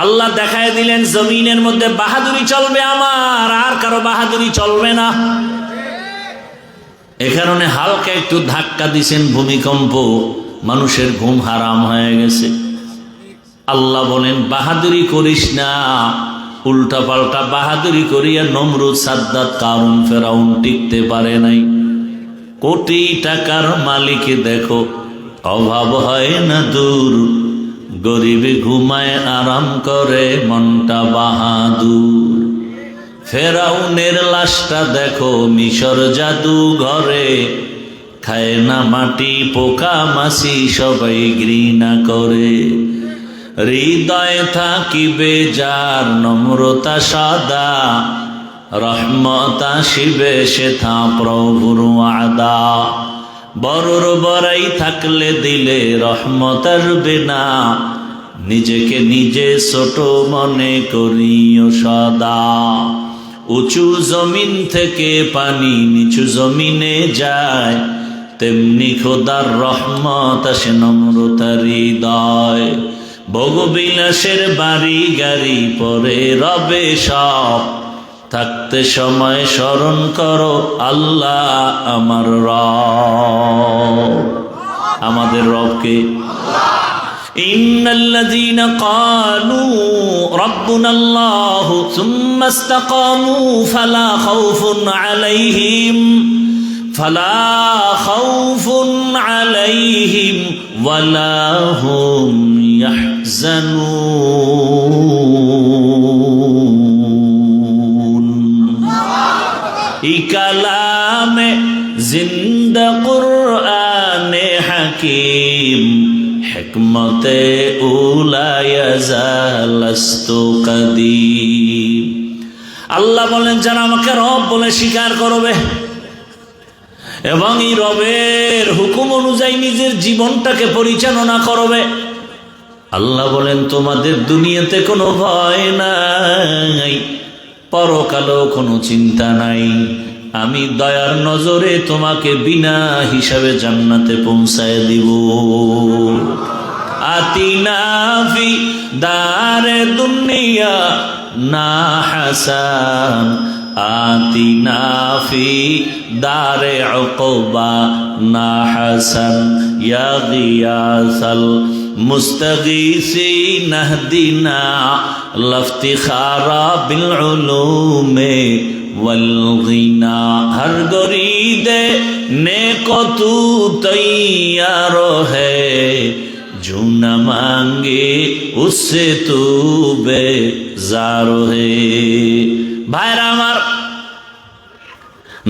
আল্লাহ দেখায় দিলেন জমিনের মধ্যে বাহাদুরি চলবে আমার, আর কারো বাহাদুরি চলবে না। এ কারণে হালকা একটু ধাক্কা দিছেন ভূমিকম্প, মানুষের ঘুম হারাম হয়ে গেছে। আল্লাহ বলেন বাহাদুরি করিস না, উল্টা পাল্টা বাহাদুরি করিয়া নমরুদ, সাদ্দাত, কারুন, ফেরাউন টিকতে পারে নাই। কোটি টাকার মালিক দেখো, অভাব হয় না দূর, গরিবে ঘুমায় আরাম করে মনটা বাহাদুর। ফেরাউনের লাশটা দেখো মিশর জাদু ঘরে, খায় না মাটি পোকা মাছি সবাই ঘৃণা করে। হৃদয়ে থাকিবে যার নম্রতা সদা, রহমত আসিবে সেথা প্রভুর ওয়াদা। বড়র বড়াই থাকলে দিলে রহমত আসবে না, নিজেকে নিজে ছোট মনে করিও সদা। উঁচু জমিন থেকে পানি নিচু জমিনে যায়, তেমনি খোদার রহমত আসে নম্রতার হৃদয়। ভোগবিলাসের বাড়ি গাড়ি পরে রবে সব, থাকতে সময় স্মরণ করো আল্লাহ আমার রব। আমাদের রবকে ইন্নাল্লাযীনা ক্বালু রাব্বুনাল্লাহু সুম্মা ইসতাকামু ফালা খাউফুন আলাইহিম ওয়ালা হুম ইয়াহজানুন। ই কালামে জিন্দা কুরআনে হাকিম, হিকমতে উলা ইয়াজালাস্তু কাদীম। আল্লাহ বলেন যারা আমাকে রব বলে স্বীকার করবে এবং এই রবের হুকুম অনুযায়ী নিজের জীবনটাকে পরিচালনা করবে, আল্লাহ বলেন তোমাদের দুনিয়াতে কোনো ভয় নাই, পরকালেও কোনো চিন্তা নাই। আমি দয়ার নজরে তোমাকে বিনা হিসাবে জান্নাতে পৌঁছায় দিব। আতিনা ফি দারে দুনিয়া না হাসান, আতিনা ফি দারে উকবা না হাসান, ইয়া গিয়াসাল মুস্তাগীসিন ইহদিনা লাফতিখারা বিল উলুমে ওয়াল গিনা। হর গরিদে নেকো তু তৈয়ার হ্যায়, जो न मांगे उससे तू बेजार है। ভাইরা আমার,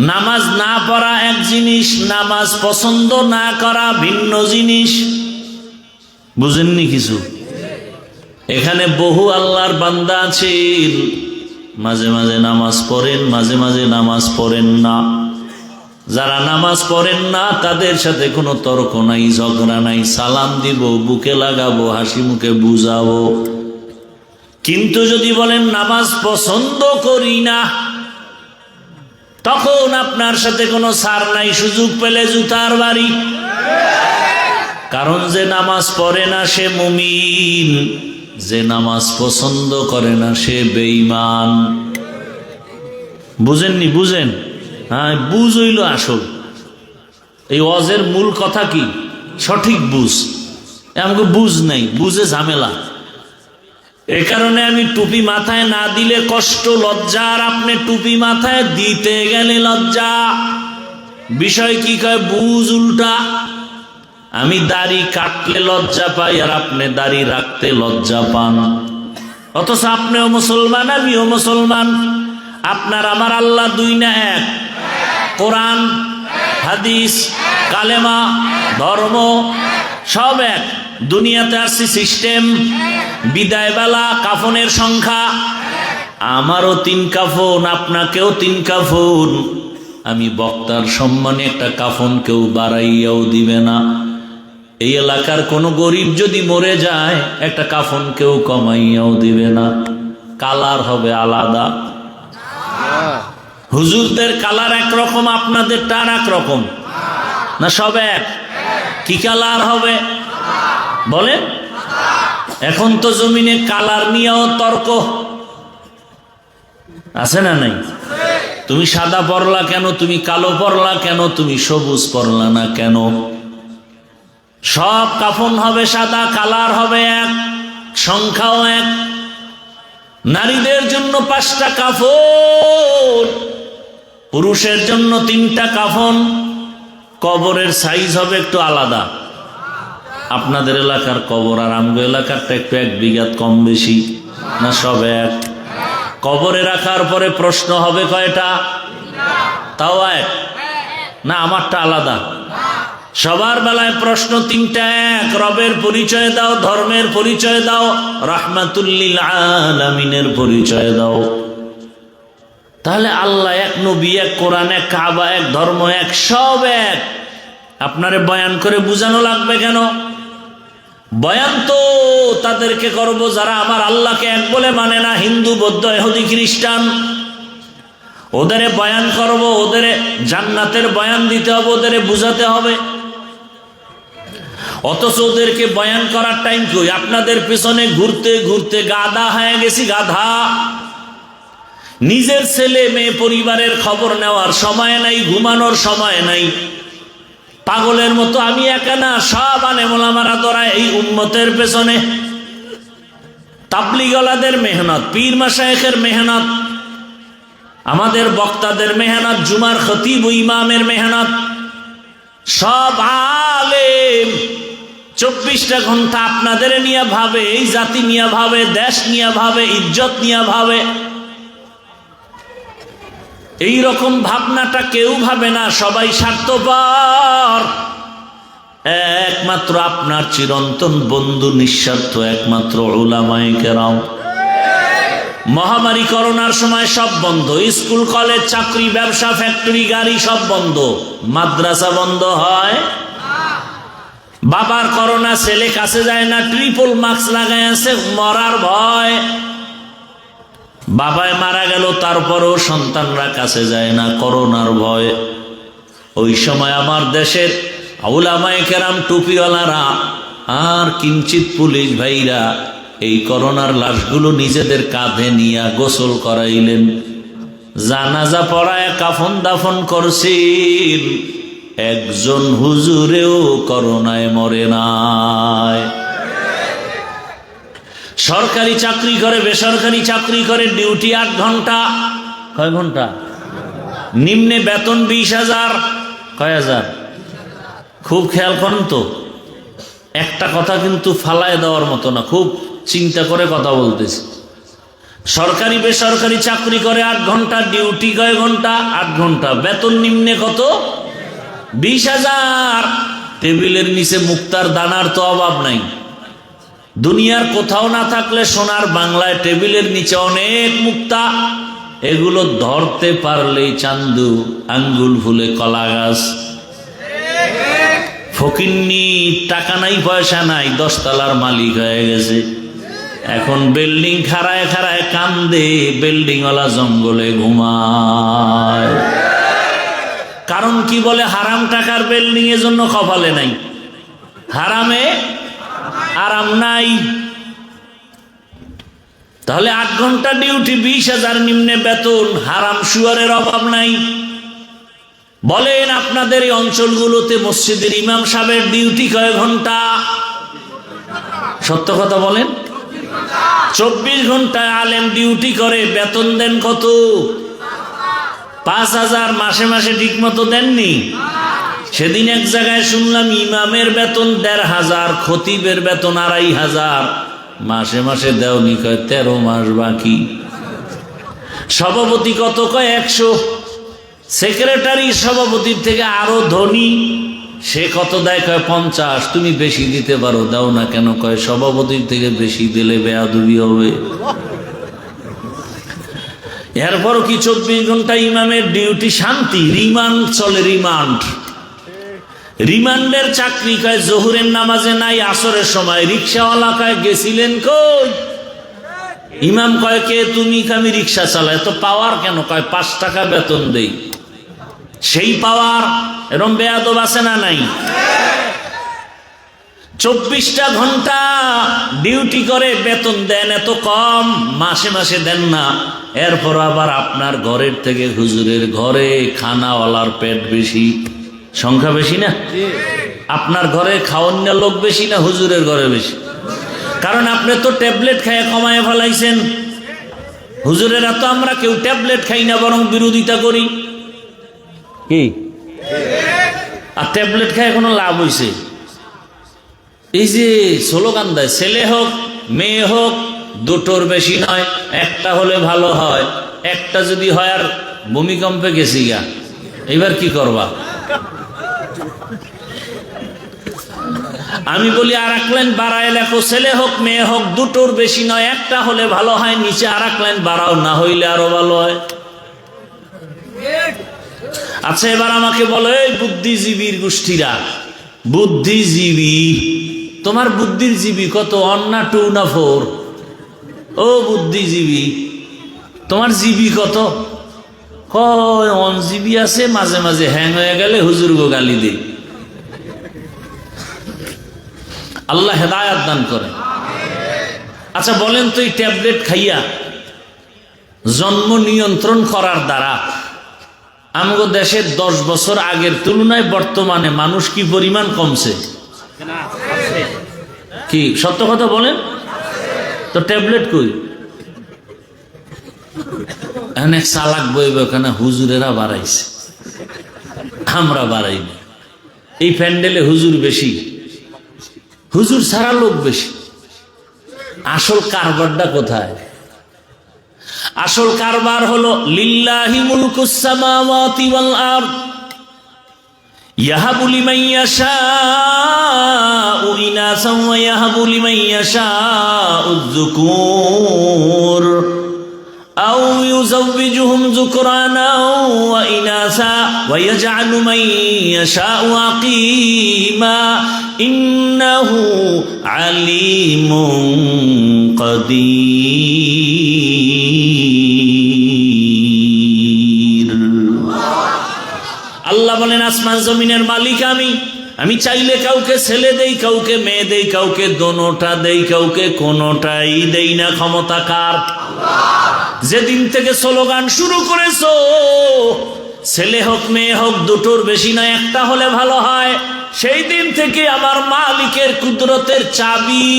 নামাজ না পড়া এক জিনিস, নামাজ পছন্দ না করা ভিন্ন জিনিস। বুঝেননি কিছু? এখানে বহু আল্লাহর বান্দা আছেন, মাঝে মাঝে নামাজ পড়েন, মাঝে মাঝে নামাজ পড়েন না। যারা নামাজ পড়েন না তাদের সাথে কোনো তর্ক নাই, ঝগড়া নাই, সালাম দিব, বুকে লাগাবো, হাসি মুখে বুঝাবো। কিন্তু যদি বলেন নামাজ পছন্দ করি না, তখন আপনার সাথে কোনো ছাড় নাই, সুযোগ পেলে জুতার বাড়ি। কারণ যে নামাজ পড়ে না সে মুমিন, যে নামাজ পছন্দ করে না সে বেঈমান। বুঝেননি? বুঝেন? হ্যাঁ, বুঝ হইল আসল। এই ওয়াজের মূল কথা কি? সঠিক বুঝ। আমাকে বুঝ নাই, বুঝে ঝামেলা। এ কারণে আমি টুপি মাথায় না দিলে কষ্ট, লজ্জা, আর আপনি টুপি মাথায় দিতে গেলে লজ্জা। বিষয় কি কয়? বুঝ উল্টা। আমি দাড়ি কাটলে লজ্জা পাই, আর আপনি দাড়ি রাখতে লজ্জা পান। অথচ আপনিও মুসলমান, আমিও মুসলমান। আপনার আমার আল্লাহ দুই না এক? কোরআন, হাদিস, কালেমা, ধর্ম সব এক। দুনিয়াতে আসছি সিস্টেম, বিদায়বেলা, কাফনের সংখ্যা। আমারও 3 কাফন, আপনাকেও 3 কাফন। আমি বক্তার সম্মানে একটা কাফন কেউ বাড়াইয়াও দিবে না। এই এলাকার কোনো গরিব যদি মরে যায় একটা কাফন কেউ কমাইয়াও দিবে না। কালার হবে আলাদা। হুজুরদের কালার একরকম, আপনাদের টার একরকম না? সব এক? কি কালার হবে বলেন? এখন তো জমিনে কালার নিয়েও তর্ক আছে না নাই? তুমি সাদা পরলা কেন, তুমি কালো পরলা কেন, তুমি সবুজ পরলা না কেন? সব কাফন হবে সাদা, কালার হবে এক, সংখ্যাও এক। নারীদের জন্য 5টা কাফন, পুরুষের জন্য 3টা কাফন। কবরের সাইজ হবে একটু আলাদা। আপনাদের এলাকার কবর আর আমগো এলাকারটা একটু 1 বিঘা কম বেশি না? সব এক। কবরে রাখার পরে প্রশ্ন হবে কয়টা? তাও এক না? আমারটা আলাদা? সবার বেলায় প্রশ্ন 3টা এক। রবের পরিচয় দাও, ধর্মের পরিচয় দাও, রাহমাতুল লিল আলামিনের পরিচয় দাও। তাহলে আল্লাহ এক, নবী এক, কোরআন এক, কাবা এক, ধর্ম এক, সব এক। আপনারে বয়ান করে বুঝানো লাগবে কেন? বয়ান তো তাদেরকে করব যারা আমার আল্লাহকে এক বলে মানে না, হিন্দু, বৌদ্ধ, ইহুদি, খ্রিস্টান। ওদের বয়ান করব, ওদের জান্নাতের বয়ান দিতে হবে, ওদের বুঝাতে হবে। অথচ ওদেরকে বয়ান করার টাইম কই? আপনাদের পেছনে ঘুরতে ঘুরতে গাধা হয়ে গেছি, গাধা। নিজের ছেলে মেয়ে পরিবারের খবর নেওয়ার সময় নাই, ঘুমানোর সময় নাই। পাগলের মতো আমি একা না, সব আলেম ওলামারা দৌড়ায় এই উম্মতের পেছনে। তাবলীগওয়ালাদের মেহনত, পীর মাশায়েখের মেহনত, আমাদের বক্তাদের মেহনত, জুমার খতিব ও ইমামের মেহনত, সব আলেম 24টা ঘন্টা আপনাদের নিয়ে ভাবে, এই জাতি নিয়ে ভাবে, দেশ নিয়ে ভাবে, ইজ্জত নিয়ে ভাবে। এই রকম ভাবনাটা কেউ ভাবে না, সবাই স্বার্থপর। একমাত্র আপনার চিরন্তন বন্ধু নিঃস্বার্থ, একমাত্র উলামায়ে কেরাম। মহামারী করোনার সময় সব বন্ধ, স্কুল কলেজ চাকরি ব্যবসা ফ্যাক্টরি গাড়ি সব বন্ধ, মাদ্রাসা বন্ধ হয়? বাবার করোনা, ছেলে কাছে যায় না, ট্রিপল মাস্ক লাগাই আছে, মরার ভয়। বাবায় মারা গেল, তারপরেও সন্তানরা কাছে যায় না, করোনার ভয়। ওই সময় আমার দেশের উলামায়ে কেরাম, টুপিওয়ালারা আর কিঞ্চিত পুলিশ ভাইরা এই করোনার লাশগুলো নিজেদের কাঁধে নিয়ে গোসল করাইলেন, জানাজা পড়ায় কাফন দাফন করছেন। একজন হুজুরেও করোনায় মরে নাই। সরকারি চাকরি করে, বেসরকারি চাকরি করে, ডিউটি 8 ঘন্টা। কয় ঘন্টা? নিম্নে বেতন 20,000। কয় হাজার? খুব খেয়াল করেন তো, একটা কথা কিন্তু ফালায় দেওয়ার মতো না, খুব চিন্তা করে কথা বলতেছি। সরকারি বেসরকারি চাকরি করে 8 ঘন্টা, ডিউটি কয় ঘন্টা? 8 ঘন্টা। বেতন নিম্নে কত? 20,000। টেবিলের নিচে মুক্তার দানার তো অভাব নাই। দুনিয়ার কোথাও না থাকলে সোনার বাংলায় টেবিলের নিচে অনেক মুক্তা। এগুলো ধরতে পারলেই চান্দু, আঙ্গুল ফুলে কলা গাছ। ফকিন্নি, টাকা নাই পয়সা নাই, 10 তলার মালিক হয়ে গেছে। এখন বিল্ডিং খাড়ায় খাড়ায় কান্দে, বিল্ডিংওয়ালা জঙ্গলে ঘুমায়। কারণ কি বলে? হারাম টাকার বিল্ডিং এর জন্য কপালে নাই, হারামে আরাম নাই। তাহলে 8 ঘন্টা ডিউটি, 20,000 নিম্নে বেতন, হারাম শুয়ারের অভাব নাই। বলেন আপনাদের এই অঞ্চলগুলোতে মসজিদের ইমাম সাহেবের ডিউটি কয় ঘন্টা? সত্য কথা বলেন। 24 ঘন্টায় আলেম ডিউটি করে, বেতন দেন কত? 5,000। মাসে মাসে ঠিক মতো দেননি। সেদিন এক জায়গায় শুনলাম ইমামের বেতন 1,500, খতিবের বেতন 2,500। মাসে মাসে দেওনি, কয় 13 মাস বাকি। সভাপতি কত? কয় 100। সেক্রেটারি সভাপতির থেকে আরো ধনী, সে কত দেয়? কয় 50। তুমি বেশি দিতে পারো, দাও না কেন? কয় সভাপতির থেকে বেশি দিলে বেয়াদবি হবে। এরপর কি 24 ঘন্টা ইমামের ডিউটি? শান্তি, রিমান্ড চলে, রিমান্ড। রিমান্ডের চাকরি। কয় জোহরের নামাজে নাই, আসরের সময়। রিক্সাওয়ালা কয় গেছিলেন কই? ইমাম কয় কে তুমি? আমি রিক্সা চালাই। তো পাওয়ার কেন? কয় 5 টাকা বেতন দেই। সেই পাওয়ার। এরম বেয়াদব আছে না নাই? 24টা ঘন্টা ডিউটি করে বেতন দেন এত কম, মাসে মাসে দেন না। এরপর আবার আপনার ঘরের থেকে হুজুরের ঘরে খানাওয়ালার পেট বেশি, সংখ্যা বেশি না? আপনার ঘরে খাওয়ার লোক বেশি না হুজুরের ঘরে বেশি? কারণ আপনি তো ট্যাবলেট খাইয়ে কমায় ফেলাইছেন। হুজুরেরা তো আমরা কেউ ট্যাবলেট খাই না, বরং বিরোধিতা করি। কি আর ট্যাবলেট খায় কোনো লাভ হয়েছে? এই যে স্লোগান দেয়, ছেলে হোক মেয়ে হোক দুটোর বেশি নয়, একটা হলে ভালো হয়। একটা যদি হয় আর ভূমিকম্পে গেছি গা, এবার কি করবা? আমি বলি আর এক লাইন বাড়ায় লেখো, ছেলে হোক মেয়ে হোক দুটোর বেশি নয়, একটা হলে ভালো হয়। নিচে আর এক লাইন বাড়াও, না হইলে আরো ভালো হয়। আচ্ছা এবার আমাকে বলো, এই বুদ্ধিজীবীর গোষ্ঠীরা, বুদ্ধিজীবী, তোমার বুদ্ধির জীবী কত? 1 না 2 না 4? ও বুদ্ধিজীবী, তোমার জিবি কত? কয় 1 জিবি আছে, মাঝে মাঝে হ্যাং হয়ে গেলে হুজুর গো গালি দেই। আল্লাহ হেদায়াত দান করে। আচ্ছা বলেন তো, এই ট্যাবলেট খাইয়া জন্ম নিয়ন্ত্রণ করার দ্বারা আমাদের দেশের 10 বছর আগের তুলনায় বর্তমানে মানুষ কি পরিমাণ কমছে? কি সত্য কথা বলেন তো? ট্যাবলেট কই? অনেক চালাক বইব ওখানে, হুজুরেরা বাড়াইছে, আমরা বাড়াইনি। এই প্যান্ডেলে হুজুর বেশি, হুজুর ছাড়া লোক বেশি। আসল কারবারটা কোথায়? আসল কারবার হলো লিল্লাহি মুলকুস সামাওয়াতি ওয়াল আরদ ইয়াহাবু লিমান ইয়াশাউ ইনাসা ওয়া ইয়াহাবু লিমান ইয়াশাউ যুকুর আও ইউযাওবিজুহুম যুকরানা ওয়া ইনাসা ওয়া ইয়াজআলু মান ইয়াশাউ আকিমা ইন্নাহু আলিমুন কাদির। আল্লাহ বলেন আসমান জমিনের মালিক আমি চাইলে কাউকে ছেলে দেই, কাউকে মেয়ে দেই, কাউকে দোনোটা দেই, কাউকে কোনোটাই দেই না। ক্ষমতা কার? যেদিন থেকে স্লোগান শুরু করেছো, ছেলে হোক মেয়ে হোক দুটোর বেশি নয়, একটা হলে ভালো হয়, সেই দিন থেকে আমার মালিকের কুদরতের চাবি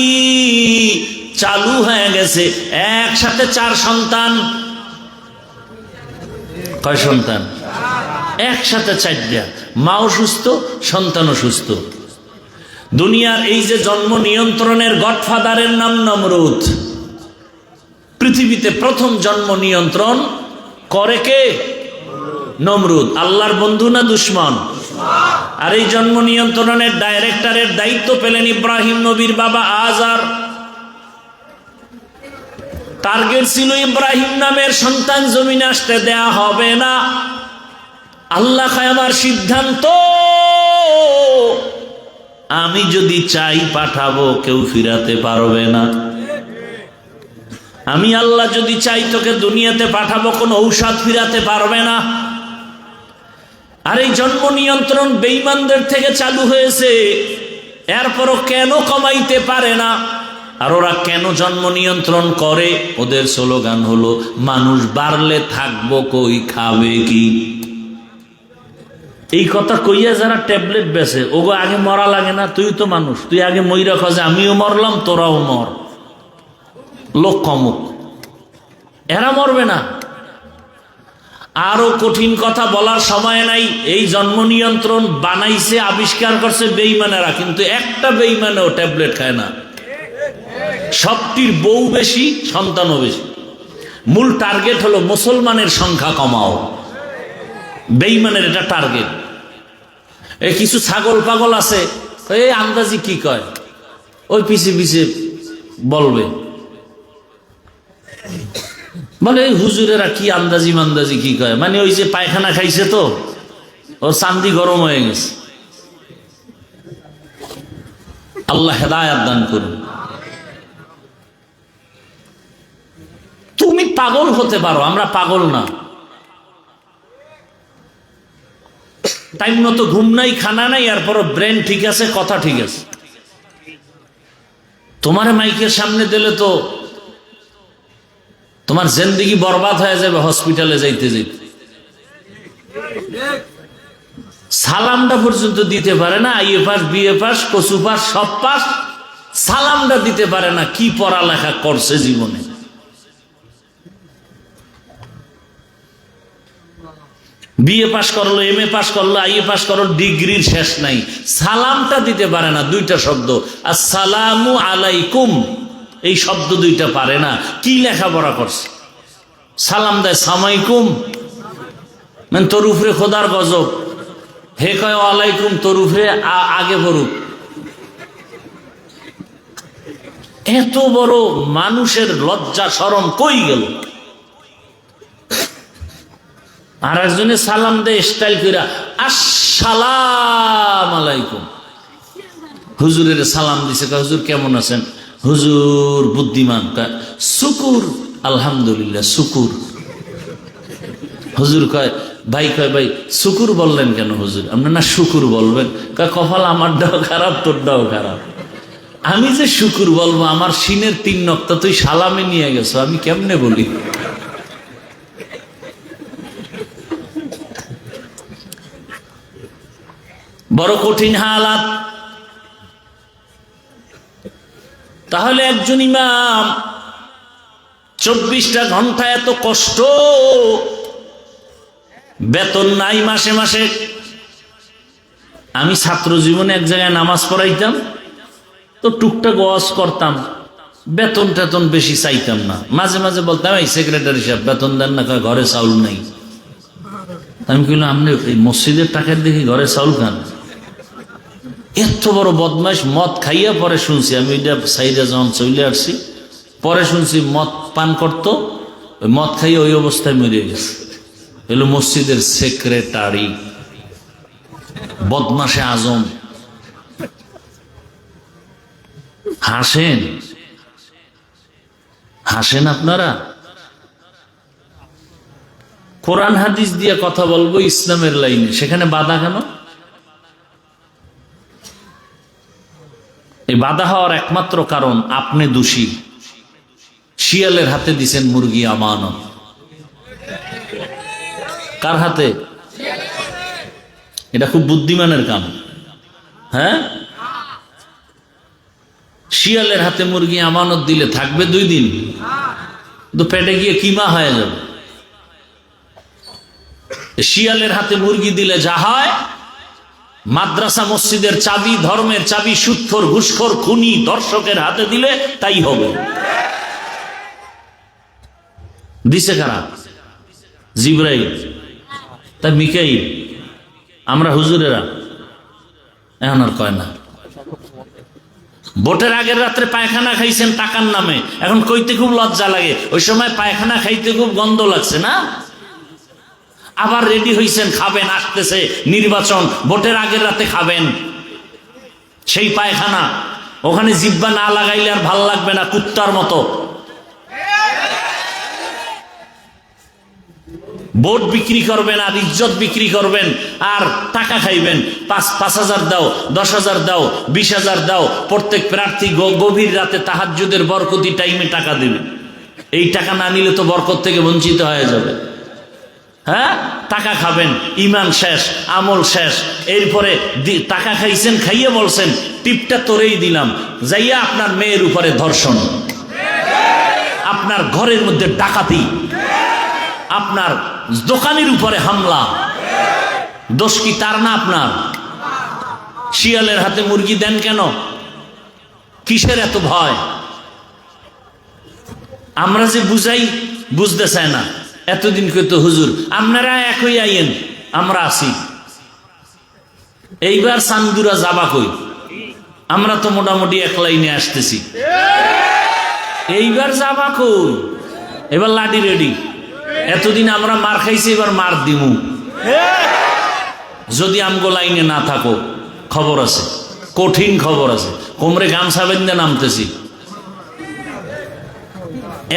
চালু হয়ে গেছে। একসাথে 4 সন্তান। কয় সন্তান? একসাথে 4টা। মাও সুস্থ, সন্তানও সুস্থ। দুনিয়ার এই যে জন্ম নিয়ন্ত্রণের গডফাদারের নাম নমরুদ। পৃথিবীতে প্রথম জন্ম নিয়ন্ত্রণ করে কে? নমরুদ। আল্লাহর বন্ধু না দুশ্মন? আর এই জন্ম নিয়ন্ত্রণের ডাইরেক্টরের দায়িত্ব পেলেন ইব্রাহিম নবীর বাবা আজার। টার্গেট ছিল ইব্রাহিম নামের সন্তান জমিনে আসতে দেয়া হবে না। আল্লাহ খায় আমার সিদ্ধান্ত, আমি যদি চাই পাঠাবো, কেউ ফিরাতে পারবে না। আমি আল্লাহ যদি চাই তোকে দুনিয়াতে পাঠাবো, কোনো ঔষধ ফিরাতে পারবে না। আর এই জন্ম নিয়ন্ত্রণ বেঈমানদের থেকে চালু হয়েছে, এরপরও কেন কমাইতে পারে না? আর ওরা কেন জন্ম নিয়ন্ত্রণ করে? ওদের স্লোগান হলো মানুষ বাড়লে থাকবো কই, খাবে কি। এই কথা কইয়া যারা ট্যাবলেট বেছে, ওগো আগে মরা লাগে না? তুই তো মানুষ, তুই আগে মইরা খোঁজে, আমিও মরলাম তোরাও মর, লোক কমুক। এরা মরবে না। আরো কঠিন কথা বলার সময় নাই। এই জন্ম নিয়ন্ত্রণ বানাইছে, আবিষ্কার করছে বেঈমানেরা, কিন্তু একটা বেঈমানও ট্যাবলেট খায় না। সবটির বউ বেশি, সন্তানও বেশি। মূল টার্গেট হলো মুসলমানের সংখ্যা কমাও। বেঈমানের এটা টার্গেট। এই কিছু ছাগল পাগল আছে, এই আন্দাজি কি কয়, ওই পিছে পিছে বলবে, বলে এই হুজুরেরা কি আন্দাজি মান্দাজি কি কয়, মানে ওই যে পায়খানা খাইছে তো ওর চান্দি গরম হয়ে গেছে। আল্লাহ হেদায়াত দান করুন। তুমি পাগল হতে পারো, আমরা পাগল না। টাইম মতো ঘুম নাই, খানা নাই, এরপর ব্রেন ঠিক আছে, কথা ঠিক আছে। তোমার মাইকের সামনে দিলে তো তোমার জিন্দেগি বরবাদ হয়ে যাবে হসপিটালে যাইতে যাইতে। সালামটা পর্যন্ত দিতে পারে না, আইএ পাস বিএ পাস কচু পাস সব পাস, সালামটা দিতে পারে না। কি পড়ালেখা করছে জীবনে? বিএ পাস করলো, এম এ পাস করলো, আইএ পাস করলো, ডিগ্রির শেষ নাই, সালামটা দিতে পারে না। দুইটা শব্দ আসসালামু আলাইকুম, এই শব্দ দুইটা পারে না। কি লেখাপড়া করছে? সালাম দেয় সামাইকুম, মানে তোর উপরে খোদার গজব। হে কয় ওয়ালাইকুম, তোর উপরে আগে পড়ুক। এত বড় মানুষের লজ্জা শরম কই গেল? আর একজনে সালাম দেয় স্টাইল কইরা আসসালাম আলাইকুম। হুজুরের সালাম দিছে, হুজুর কেমন আছেন? হুজুর বুদ্ধিমান, শুকুর আলহামদুলিল্লাহ শুকুর। হুজুর কয় ভাই, কয় ভাই শুকুর বললেন কেন হুজুর? আপনি না শুকুর বলবেন। কয় কপাল আমারটাও খারাপ তোরটাও খারাপ, আমি যে শুকুর বলবো আমার সিনের 3 নক্তা তুই সালামে নিয়ে গেছো, আমি কেমনে বলি? বড় কঠিন হালাত। তাহলে একজন ইমাম 24টা ঘন্টা এত কষ্ট, বেতন নাই মাসে মাসে। আমি ছাত্র জীবনে এক জায়গায় নামাজ পড়াইতাম তো টুকটাক ওয়াজ করতাম, বেতন টেতন বেশি চাইতাম না। মাঝে মাঝে বলতাম এই সেক্রেটারি সাহেব বেতন দেন না, ঘরে চাউল নাই। আমি কইলাম আপনি এই মসজিদের টাকার দেখি ঘরে চাউল খান? এত বড় বদমাইশ। মদ খাইয়া পরে শুনছি, আমি ওইটা সাইডে যখন চলে আসছি পরে শুনছি মদ পান করতো, মদ খাইয়া ওই অবস্থায় মরে গেছে। এলো মসজিদের সেক্রেটারি, বদমাশে আজম। হাসেন হাসেন আপনারা। কোরআন হাদিস দিয়ে কথা বলবো ইসলামের লাইনে, সেখানে বাধা কেন? এই বাধা হওয়ার একমাত্র কারণ আপনি দোষী। শিয়ালের হাতে দিছেন মুরগি আমানত। কার হাতে? এটা খুব বুদ্ধিমানের কাম। হ্যাঁ, শিয়ালের হাতে মুরগি আমানত দিলে থাকবে 2 দিন, তো পেটে গিয়ে কিমা হয়ে যাবে। শিয়ালের হাতে মুরগি দিলে যা হয়, মাদ্রাসা মসজিদের চাবি, ধর্মের চাবি সুৎখোর ঘুষখোর খুনি দর্শকের হাতে দিলে তাই হবে। দিছে কারা? জিবরাইল, তা মিকাইল, আমরা হুজুরেরা। এখন আর কয় না। ভোটের আগের রাত্রে পায়খানা খাইছেন টাকার নামে, এখন কইতে খুব লজ্জা লাগে। ওই সময় পায়খানা খাইতে খুব গন্ধ লাগছে না? আবার রেডি হইছেন, খাবেন, আসতেছে নির্বাচন, ভোটের আগের রাতে খাবেন সেই পায়খানা। ওখানে জিব্বা না লাগাইলে আর ভাল লাগবে না, কুত্তার মতো। ভোট বিক্রি করবেন আর ইজ্জত বিক্রি করবেন আর টাকা খাইবেন। 5,000 দাও, 10,000 দাও, 20,000 দাও। প্রত্যেক প্রার্থী গভীর রাতে তাহাজ্জুদের বরকতি টাইমে টাকা দিবে। এই টাকা না নিলে তো বরকত থেকে বঞ্চিত হয়ে যাবে। হ্যাঁ, টাকা খাবেন, ইমান শেষ, আমল শেষ। এরপরে টাকা খাইছেন, খাইয়ে বলছেন টিপটা তোরেই দিলাম, যাইয়া আপনার মেয়ের উপরে ধর্ষণ, আপনার ঘরের মধ্যে ডাকাতি, আপনার দোকানের উপরে হামলা। দোষ কি তার না আপনার? শিয়ালের হাতে মুরগি দেন কেন? কিসের এত ভয়? আমরা যে বুঝাই বুঝতে চায় না। এতদিন কইতো হুজুর আপনারা একই আইয়েন, আমরা আছি। এইবার চান্দুরা যাবা কই? আমরা তো মোটামুটি এক লাইনে আসতেছি। এইবার যাবা কই? এবার লাঠি রেডি। এতদিন আমরা মার খাইছি, এবার মার দিমু। যদি আমগো লাইনে না থাকো, খবর আছে, কঠিন খবর আছে। কোমরে গামছা বেঁধে নামতেছি।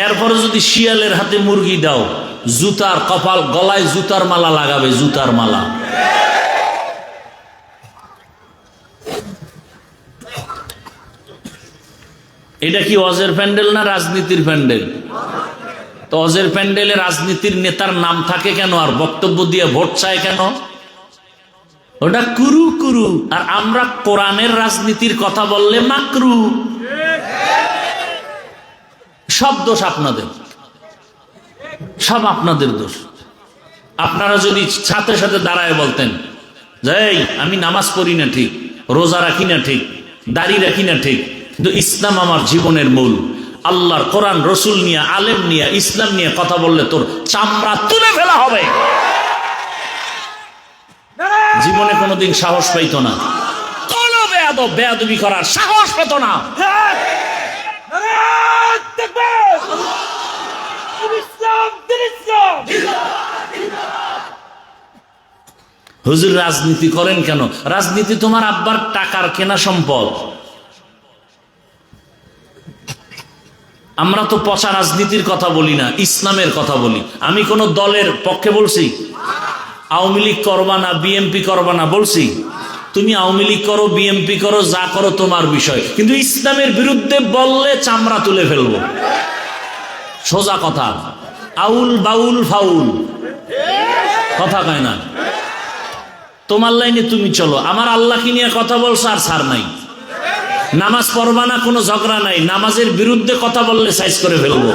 এরপরে যদি শিয়ালের হাতে মুরগি দাও, জুতার কপাল, গলায় জুতার মালা লাগাবে, জুতার মালা। এটা কি ওয়াজের প্যান্ডেল না রাজনীতির প্যান্ডেল? তো ওয়াজের প্যান্ডেলে রাজনীতির নেতার নাম থাকে কেন, আর বক্তব্য দিয়ে ভোট চায় কেন? ওটা কুরু কুরু। আর আমরা কোরআনের রাজনীতির কথা বললে মাকরু। সব দোষ আপনাদের, সব আপনাদের দোষ। আপনারা যদি সাথে সাথে দাঁড়ায় বলতেন যে আমি নামাজ পড়ি না ঠিক, রোজা রাখি না ঠিক, দাড়ি রাখি না ঠিক, কিন্তু ইসলাম আমার জীবনের মূল, আল্লাহর কোরআন রসুল নিয়ে, আলেম নিয়ে, ইসলাম নিয়ে কথা বললে তোর চামড়া তুলে ফেলা হবে, জীবনে কোনোদিন সাহস পাইত না, কোন বেয়াদব বেয়াদবি করার সাহস পেত না। হুজুর রাজনীতি করেন কেন? রাজনীতি তোমার আব্বার টাকার কেনা সম্পদ। আমরা তো পচা রাজনীতির কথা বলি না, ইসলামের কথা বলি। আমি কোন দলের পক্ষে বলছি? আওয়ামী লীগ করবা না, বিএনপি করবা না বলছি? তুমি আওয়ামী লীগ করো, বিএনপি করো, যা করো তোমার বিষয়, কিন্তু ইসলামের বিরুদ্ধে বললে চামড়া তুলে ফেলবো। সোজা কথা, আউল বাউল ফাউল কথা কয় না। তোমার লাইনে তুমি চলো, আমার আল্লাহকে নিয়ে কথা বলছো আর ছাড় নাই। নামাজ পড়বা না, কোনো ঝগড়া নাই, নামাজের বিরুদ্ধে কথা বললে সাইজ করে ফেলবো।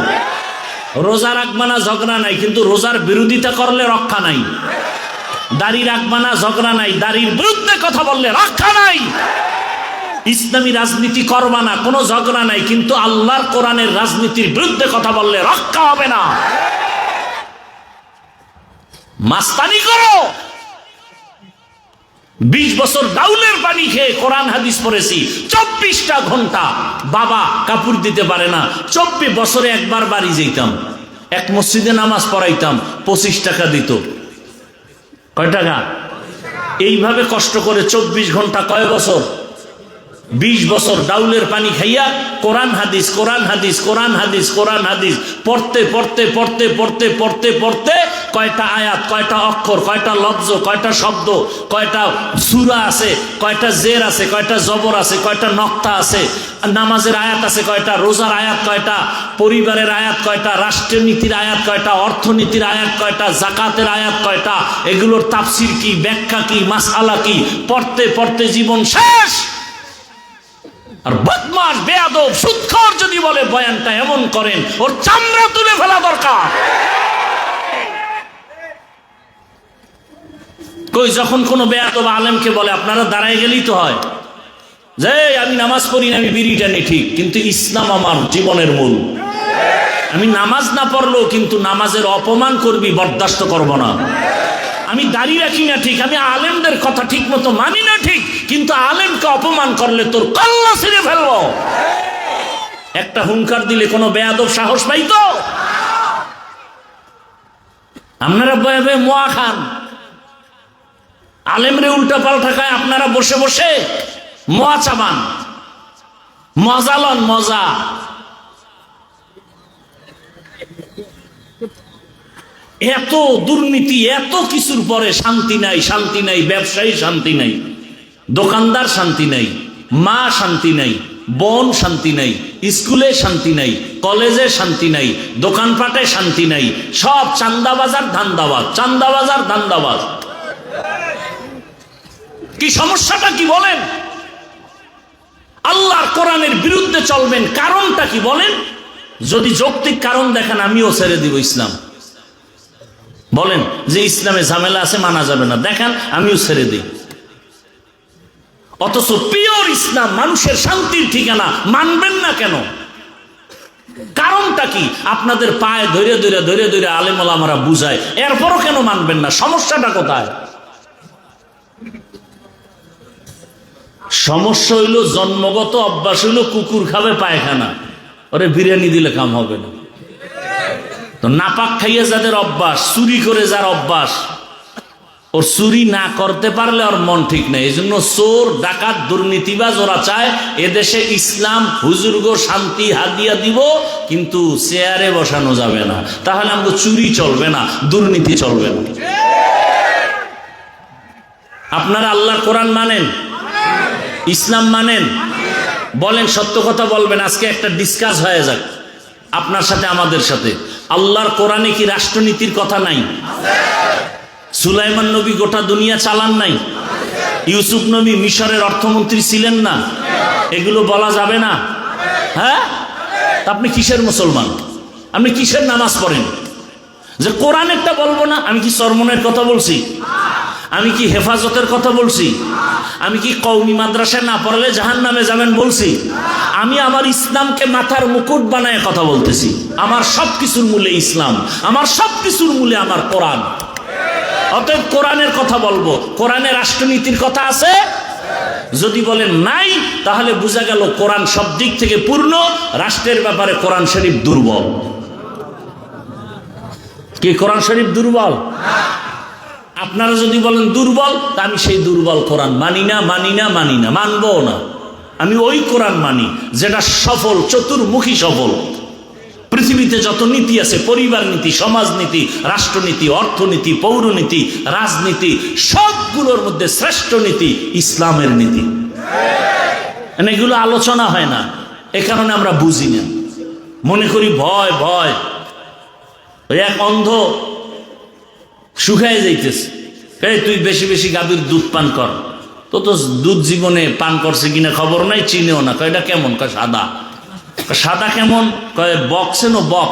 রোজা রাখবা না, ঝগড়া নাই, কিন্তু রোজার বিরোধিতা করলে রক্ষা নাই। দাড়ি রাখবা না, ঝগড়া নাই, দাড়ির বিরুদ্ধে কথা বললে রক্ষা নাই। ইসলামী রাজনীতি করবা না, কোনো ঝগড়া নাই, কিন্তু আল্লাহর কোরআনের রাজনীতির বিরুদ্ধে কথা বললে রক্ষা হবে না। মাস্তানি করো, 20 বছর ডাউলের পানি খেয়ে কোরআন হাদিস পড়েছি, 24টা ঘন্টা। বাবা কাপড় দিতে পারে না, 24 বছরে একবার বাড়ি যেতাম, এক মসজিদে নামাজ পড়াইতাম, 25 টাকা দিত। কয় টাকা? এইভাবে কষ্ট করে 24 ঘন্টা, কয় বছর? 20 বছর ডাউলের পানি খাইয়া কোরআন হাদিস, কোরআন হাদিস, কোরআন হাদিস, কোরআন হাদিস পড়তে পড়তে পড়তে পড়তে পড়তে পড়তে কয়টা আয়াত, কয়টা অক্ষর, কয়টা লফজ, কয়টা শব্দ, কয়টা সূরা আছে, কয়টা জের আছে, কয়টা জবর আছে, কয়টা নক্তা আছে, নামাজের আয়াত আছে কয়টা, রোজার আয়াত কয়টা, পরিবারের আয়াত কয়টা, রাষ্ট্রনীতির আয়াত কয়টা, অর্থনীতির আয়াত কয়টা, জাকাতের আয়াত কয়টা, এগুলোর তাফসির কি, ব্যাখ্যা কি, মাসআলা কি, পড়তে পড়তে জীবন শেষ। আর বদমাশ বেয়াদব সুদখোর যদি বলে বয়ানটা এমন করেন, ওর চামড়া তুলে ফেলা দরকার। কই যখন কোনো বেয়াদব আলেমকে বলে আপনারা দাঁড়ায় গেলেই তো হয়, যে আমি নামাজ পড়ি না, আমি বিড়ি টানি ঠিক, কিন্তু ইসলাম আমার জীবনের মূল। আমি নামাজ না পড়লেও কিন্তু নামাজের অপমান করবি, বরদাস্ত করব না। আমি দাড়ি রাখি না ঠিক, আমি আলেমদের কথা ঠিক মতো মানি না ঠিক, কিন্তু আলেমকে অপমান করলে তোর কল্লা ছিঁড়ে ফেলবো। একটা হুঙ্কার দিলে কোনো বেয়াদব সাহস পাইতো? আপনারা বয়ে বয়ে মোয়া খান, আলেমরে উল্টা পাল্টা খায়, আপনারা বসে বসে মোয়া চাবান, মজা লন মজা। এত দুর্নীতি, এত কিছুর পরে শান্তি নাই, শান্তি নাই, ব্যবসায়ী শান্তি নাই, দোকানদার শান্তি নাই, মা শান্তি নাই, বোন শান্তি নাই, স্কুলে শান্তি নাই, কলেজে শান্তি নাই, দোকানপাটে শান্তি নাই, সব চান্দাবাজার ধান্দাবাজ, চান্দাবাজার ধান্দাবাজ। কি সমস্যাটা কি বলেন? আল্লাহর কোরআনের বিরুদ্ধে চলবেন, কারণটা কি বলেন? যদি যৌক্তিক কারণ দেখেন আমিও ছেড়ে দিব ইসলাম। বলেন যে ইসলামে ঝামেলা আছে, মানা যাবে না, দেখান আমিও ছেড়ে দিই। অথচ পিওর ইসলাম মানুষের শান্তির ঠিকানা, মানবেন না কেন? কারণটা কি? আপনাদের পায়ে ধরে ধরে ধরে ধরে আলেম ওলামারা বুঝায়, এরপরও কেন মানবেন না? সমস্যাটা কোথায়? সমস্যা হইল জন্মগত অভ্যাস হইল কুকুর খাবে পায়খানা, ওরে বিরিয়ানি দিলে কাম হবে না। তো নাপাক খাইয়ে যাদের অভ্যাস, চুরি করে যার অভ্যাস, ওর চুরি না করতে পারলে ওর মন ঠিক নেই। এই জন্য চোর ডাকাত দুর্নীতিবাজ ওরা চায় এদেশে ইসলাম হুজুর্গ শান্তি হাদিয়া দিব, কিন্তু চেয়ারে বসানো যাবে না, তাহলে আমাকে চুরি চলবে না, দুর্নীতি চলবে না। আপনারা আল্লাহর কোরআন মানেন, ইসলাম মানেন, বলেন, সত্য কথা বলবেন। আজকে একটা ডিসকাস হয়ে যাক আপনার সাথে আমাদের সাথে। আল্লাহর কোরআনে কি রাষ্ট্রনীতির কথা নাই? সুলাইমান নবী গোটা দুনিয়া চালান নাই? ইউসুফ নবী মিশরের অর্থমন্ত্রী ছিলেন না? এগুলো বলা যাবে না? হ্যাঁ, আপনি কিসের মুসলমান? আপনি কিসের নামাজ পড়েন যে কোরআনেরটা বলবো না? আমি কি চরমনের কথা বলছি? আমি কি হেফাজতের কথা বলছি? আমি কি কওমি মাদ্রাসায় না পড়লে জাহান্নামে যাবেন বলছি? আমি আমার ইসলামকে মাথার মুকুট বানায় কথা বলতেছি। আমার সব কিছুর মূলে ইসলাম, আমার সব কিছুর মূলে আমার কোরআন। অতএব কোরআনের কথা বলবো। কোরআনে রাষ্ট্রনীতির কথা আছে? যদি বলেন নাই, তাহলে বোঝা গেল কোরআন সব দিক থেকে পূর্ণ, রাষ্ট্রের ব্যাপারে কোরআন শরীফ দুর্বল। কি কোরআন শরীফ দুর্বল? আপনারা যদি বলেন দুর্বল, তা আমি সেই দুর্বল কোরআন মানি না, মানি না, মানি না, মানবো না। আমি ওই কোরআন মানি যেটা সফল, চতুর্মুখী সফল। পৃথিবীতে যত নীতি আছে, পরিবার নীতি, সমাজ নীতি, রাষ্ট্রনীতি, অর্থনীতি, পৌরনীতি, রাজনীতি, সবগুলোর মধ্যে শ্রেষ্ঠ নীতি ইসলামের নীতি। এগুলো আলোচনা হয় না, এ কারণে আমরা বুঝি না, মনে করি ভয় ভয়। ওই এক অন্ধ শুকায় যাইতেছে, তুই বেশি বেশি গাভীর দুধ পান কর। তো দুধ জীবনে পান করছে কিনা খবর নাই, চিনেও না। এটা কেমন? সাদা। সাদা কেমন? কয় বক, চেনো? বক,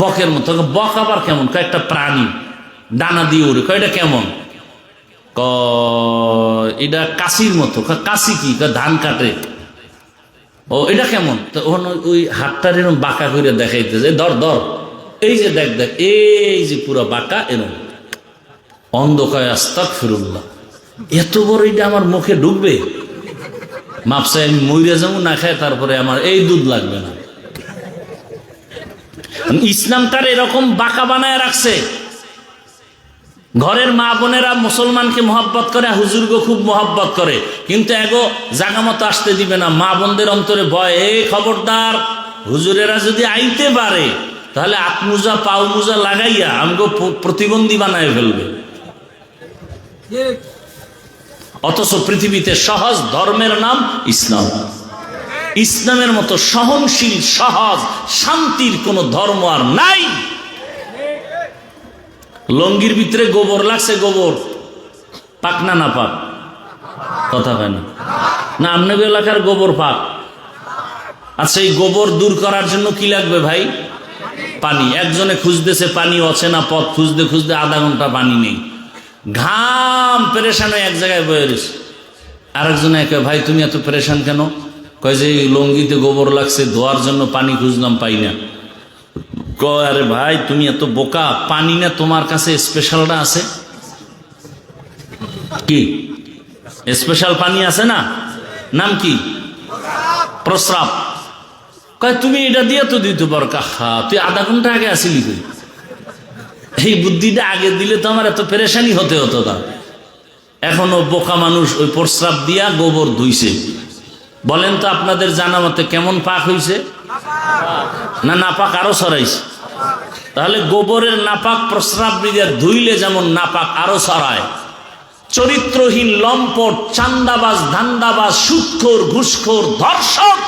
বকের মতো। বক আবার কেমন? একটা প্রাণী, ডানা দিয়ে উড়ে। এটা কেমন? এটা কাশির মতো। কাশি কি? ধান কাটে। ও, এটা কেমন? তো ওই হাতটার এরকম বাঁকা করে দেখাইতেছে, ধর ধর, এই যে দেখ দেখ, এই যে পুরো বাঁকা এরকম। অন্ধ কয় আস্তাগফিরুল্লাহ, এত বড় এটা আমার মুখে ঢুকবে? মাপসাই আমি মইরা যাবো না খায়, তারপরে আমার এই দুধ লাগবে না। ইসলামটার এরকম বাঁকা বানায় রাখছে। ঘরের মা বোনেরা মুসলমানকে মহব্বত করে, হুজুরকে খুব মহব্বত করে, কিন্তু এগো জাগা মতো আসতে দিবে না। মা বোনদের অন্তরে ভয়, এই খবরদার, হুজুরেরা যদি আইতে পারে তাহলে আত্মুজা পাও মুজা লাগাইয়া আমাকে প্রতিবন্ধী বানায় ফেলবে। অথচ পৃথিবীতে সহজ ধর্মের নাম ইসলাম। ইসলামের মতো সহনশীল, সহজ, শান্তির কোন ধর্ম আর নাই। লঙ্গির ভিতরে গোবর লাগছে, গোবর পাক না না পাক? কথা হয় না না? আপনাদের এলাকার গোবর পাক? আচ্ছা, এই গোবর দূর করার জন্য কি লাগবে ভাই? পানি। একজনে খুঁজতেছে পানি, অচেনা পথ খুঁজতে খুঁজতে আধা ঘন্টা পানি নেই, ঘাম পেরেশান হয়ে এক জায়গায় বয়ে রয়েছে। আরেকজনে একে, ভাই তুমি এত পেরেশান কেন? কয় যে লঙ্গিতে গোবর লাগছে, ধোয়ার জন্য পানি খুঁজলাম, পাই না। কয় আরে ভাই তুমি এত বোকা, পানি না তোমার কাছে স্পেশালটা আছে? কি স্পেশাল পানি আছে না? নাম কি? প্রস্রাব। কয় তুমি এটা দিয়ে তো দিতে পারো। কাহা, তুই আধা ঘন্টা আগে আসিলি, তুই এই বুদ্ধিটা আগে দিলে তো আমার এত পেরেশানি হতে হতো না। এখনো বোকা মানুষ ওই প্রস্রাব দিয়া গোবর ধুইছে। বলেন তো আপনাদের জানা মতে কেমন পাক হইছে? না নাপাক আরো ছড়াইছে? তাহলে গোবরের নাপাক প্রস্রাব দিয়ে ধুইলে যেমন নাপাক আরো ছড়ায়। চরিত্রহীন, লম্পট, চান্দাবাজ, ধান্দাবাজ, সুদখোর, ঘুষখোর, ধর্ষক,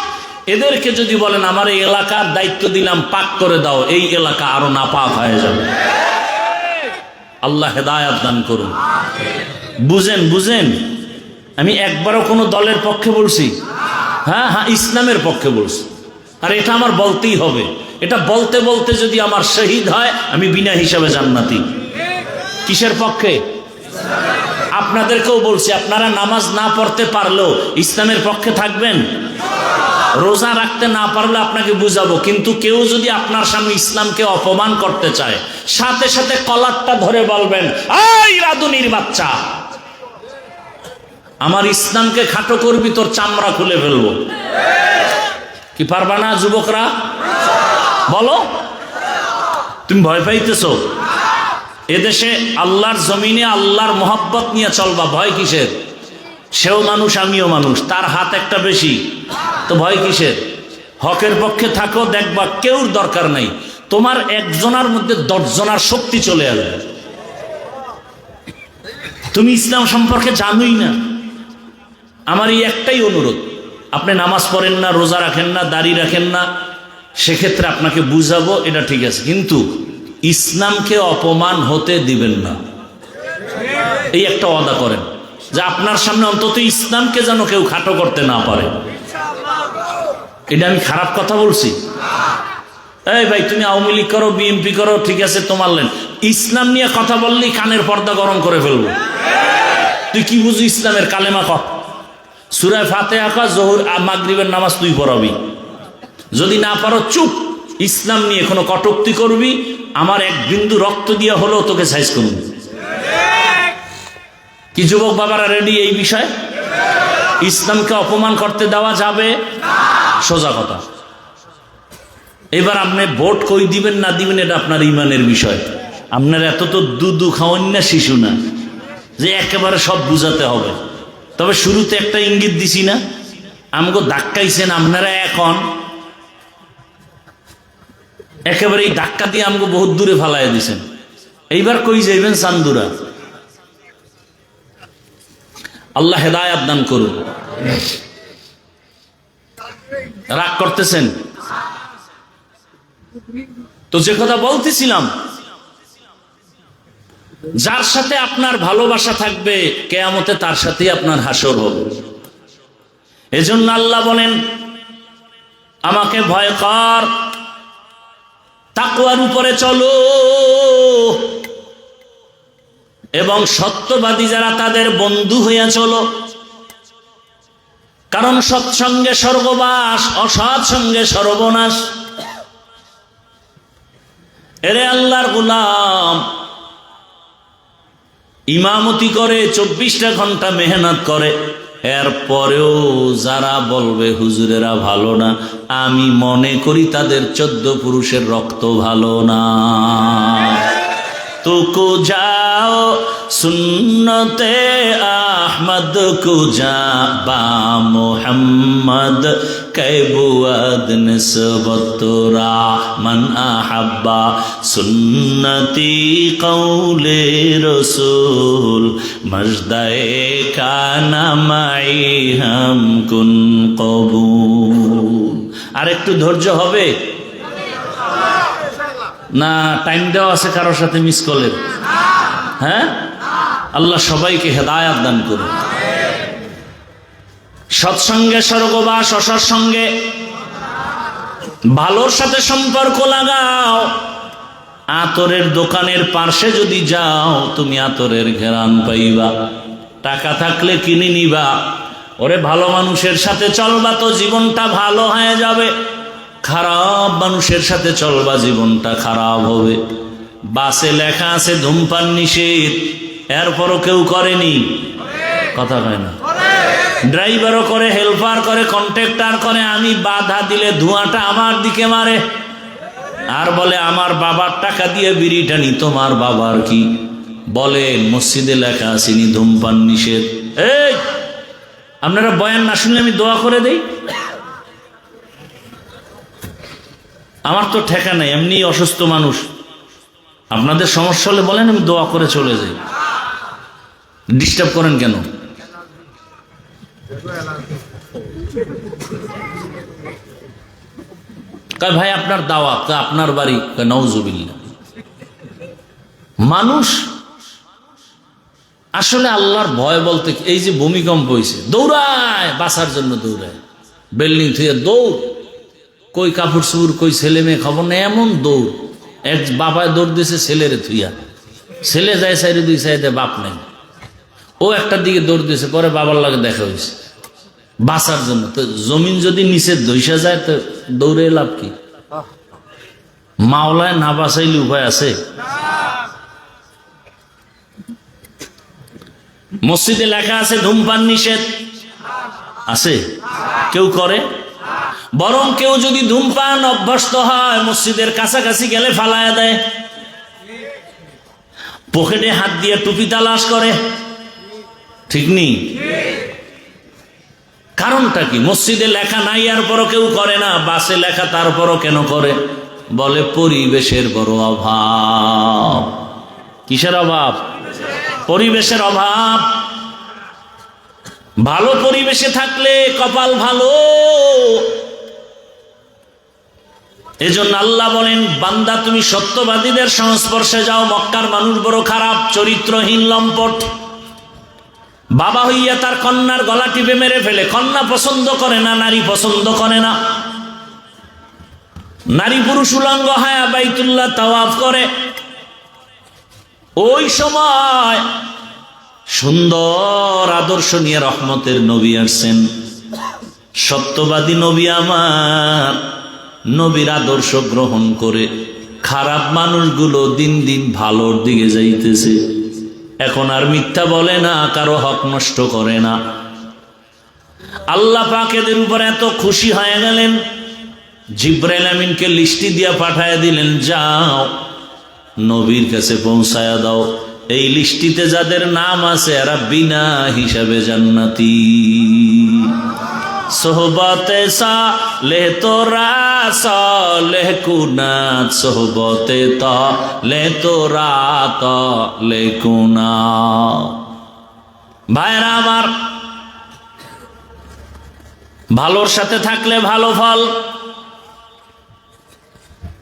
এদেরকে যদি বলেন আমার এই এলাকার দায়িত্ব দিলাম, পাক করে দাও, এই এলাকা আরো নাপাক হয়ে যাবে। আল্লাহ হেদায়াত দান করুন। বুঝেন বুঝেন, আমি একবারও কোনো দলের পক্ষে বলছি? হ্যাঁ হ্যাঁ, ইসলামের পক্ষে বলছি। আর এটা আমার বলতেই হবে। এটা বলতে বলতে যদি আমার শহীদ হয়, আমি বিনা হিসাবে জান্নাতি। কিসের পক্ষে? আপনাদেরকেও বলছি, আপনারা নামাজ না পড়তে পারলেও ইসলামের পক্ষে থাকবেন। রোজা রাখতে না পারলে আপনাকে বুঝাবো, কিন্তু কেউ যদি আপনার সামনে ইসলামকে অপমান করতে চায়, সাথে সাথে কলারটা ধরে বলবেন, এই রাধুনির বাচ্চা, আমার ইসলামকে খাটো করবি, তোর চামড়া খুলে ফেলবো। কি পারবা না যুবকরা? বলো, তুমি ভয় পাইতেছো? এদেশে আল্লাহর জমিনে আল্লাহর মোহাব্বত নিয়ে চলবা, ভয় কিসের? সেও মানুষ, আমিও মানুষ, তার হাত একটা বেশি, তো ভয় কিসের? হকের পক্ষে থাকো, দেখবা কেউর দরকার নাই, তোমার একজনের মধ্যে 10 জনের শক্তি চলে আসবে। তুমি ইসলাম সম্পর্কে জানোই না। আমার এই একটাই অনুরোধ, আপনি নামাজ পড়েন না, রোজা রাখেন না, দাড়ি রাখেন না, সেক্ষেত্রে আপনাকে বুঝাবো, এটা ঠিক আছে, কিন্তু ইসলামকে অপমান হতে দিবেন না। এই একটা ওয়াদা করেন যে আপনার সামনে অন্তত ইসলামকে যেন কেউ খাটো করতে না পারে। এটা আমি খারাপ কথা বলছি? এই ভাই, তুমি আওয়ামী লীগ করো, বিএনপি করো, ঠিক আছে, তোমার লেন, ইসলাম নিয়ে কথা বললেই কানের পর্দা গরম করে ফেলবো। তুই কি বুঝি ইসলামের? কালেমা ক, সূরা ফাতিহা ক, যোহর মাগরিবের নামাজ তুই পড়াবি, যদি না পারো চুপ। ইসলাম নিয়ে কোনো কটূক্তি করবি, আমার এক বিন্দু রক্ত দিয়ে হলেও তোকে সাইজ করব। কি যুবক বাবারা রেডি এই বিষয়ে? ইসলামকে অপমান করতে দেওয়া যাবে? সোজা কথা। এবার আপনি ভোট কই দিবেন না দিবেন এটা আপনার ইমানের বিষয়। আপনার এত তো দুধু খাওয়ান না, শিশু না যে একেবারে সব বুঝাতে হবে। তবে শুরুতে একটা ইঙ্গিত দিছি না, আমাকে ধাক্কাইছেন আপনারা, এখন একেবারে এই ধাক্কা দিয়ে আমাকে বহুত দূরে ফালাই দিছেন। এইবার কই যাইবেন? চান্দুরা। আল্লাহ হেদায়েত দান করুন। রাগ করতেছেন তো? যে কথা বলতেছিলাম, যার সাথে আপনার ভালোবাসা থাকবে কিয়ামতে তার সাথেই আপনার হাসর হবে। এজন্য আল্লাহ বলেন, আমাকে ভয় কর, তাকওয়ার উপরে চলো, এবং সত্যবাদী যারা তাদের বন্ধু হইয়া চলো। কারণ সৎসঙ্গে স্বর্গবাস, অসৎ সঙ্গে সর্বনাশ। এরে আল্লাহর গোলাম, ইমামতি করে 24টা ঘন্টা মেহনত করে, এরপরেও যারা বলবে হুজুরেরা ভালো না, আমি মনে করি তাদের 14 পুরুষের রক্ত ভালো না। तुको जाओ सुन्नते अहमद को जा बा मोहम्मद कैबुअद निस्बतुरा मन अहब्बा सुन्नती कौले रसूल मजदाए काना माई हम कुन कबूल। আর একটু ধৈর্য হবে না? টাইম দেওয়া আছে কারোর সাথে মিস কলের? হ্যাঁ, আল্লাহ সবাইকে হেদায়েত দান করুন। সৎসঙ্গে স্বর্গবাস, অসৎসঙ্গে ভালোর সাথে সম্পর্ক লাগাও। আতরের দোকানের পার্শ্বে যদি যাও, তুমি আতরের ঘেরান পাইবা। টাকা থাকলে কিনে নিবা। ওরে ভালো মানুষের সাথে চলবা তো জীবনটা ভালো হয়ে যাবে, খারাপ মানুষের সাথে চলবা জীবনটা খারাপ হবে। বাসে লেখা আছে ধূমপান নিষেধ, এরপরও কেউ করেনি, কথা হয় না। ড্রাইভারও করে, হেল্পার করে, কন্ট্রাক্টর করে। আমি বাধা দিলে ধোঁয়াটা আমার দিকে মারে আর বলে আমার বাবার টাকা দিয়ে বিড়ি টানি। তোমার বাবার কি? বলেন মসজিদে লেখা আসেনি ধূমপান নিষেধ? এই আপনারা বয়ান না শুনলে আমি দোয়া করে দেই? আমার তো ঠেকা নাই, এমনি অসুস্থ মানুষ। আপনাদের সমস্যা হলে বলেন, আমি দোয়া করে চলে যাই। ডিস্টার্ব করেন কেন? কয় ভাই আপনার দাওয়াত, আপনার বাড়ি, নাউজুবিল্লাহ। মানুষ আসলে আল্লাহর ভয় বলতে, এই যে ভূমিকম্প হয়েছে, দৌড়ায়, বাঁচার জন্য দৌড়ায়, বিল্ডিং থেকে দৌড়, কই কাপড় চুর, কই ছেলে মেয়ে খবর নেই, এমন দৌড়। এক বাবায় দৌড় দিয়েছে ছেলেরে থুইয়া, ছেলে যায় সাইডে, দুই সাইডে বাপ নেই, ও একটা দিকে দৌড় দিয়েছে, পরে বাবার লাগে দেখা হয়েছে বাঁচার জন্য। তো জমিন যদি নিচে ধইসা যায় তো দৌড়ে লাভ কি? মাওলায় না বাঁচাইলে উপায় আছে? মসজিদে লেখা আছে ধূমপান নিষেধ, আছে? কেউ করে? বরং কেউ যদি ধূমপান অভ্যস্ত হয়, মসজিদের কাছাকাছি গেলে ফালায়া দেয়, পকেটে হাত দিয়ে টুপি তালাশ করে, ঠিক নেই? কারণটা কি? মসজিদে লেখা নাই আর পরও কেউ করে না, বাসে লেখা তারপরও কেন করে? বলে পরিবেশের বড় অভাব। কিসের অভাব? পরিবেশের অভাব। ভালো পরিবেশে থাকলে কপাল ভালো। এজন্য আল্লাহ বলেন, বান্দা তুমি সত্যবাদীদের সংস্পর্শে যাও। মক্কার মানুষ বড় খারাপ, চরিত্রহীন, লম্পট। বাবা হইয়া তার কন্যার গলা টিপে মেরে ফেলে। কন্যা পছন্দ করে না, নারী পছন্দ করে না। নারী পুরুষ উলঙ্গ হায়া বাইতুল্লাহ তাওয়াফ করে। ওই সময় সুন্দর আদর্শ নিয়ে রহমতের নবী আসছেন। সত্যবাদী নবী আমার, নবীর আদর্শ গ্রহণ করে খারাপ মানুষগুলো দিন দিন ভালোর দিকে যাইতেছে। এখন আর মিথ্যা বলে না, কারো হক নষ্ট করে না। আল্লাহ পাক এদের উপর এত খুশি হয়ে গেলেন, জিবরাইল আমিনকে লিস্টি দিয়া পাঠায় দিলেন, যাও নবীর কাছে পৌঁছায়া দাও। এই লিস্টিতে যাদের নাম আছে এরা বিনা হিসাবে জান্নাতি। সোহবতে সালেহ তোরা সালেহ কুনাত, সোহবতে তালেহ তোরা তালেহ কুনাত। ভাইরা আমার, ভালোর সাথে থাকলে ভালো ফল।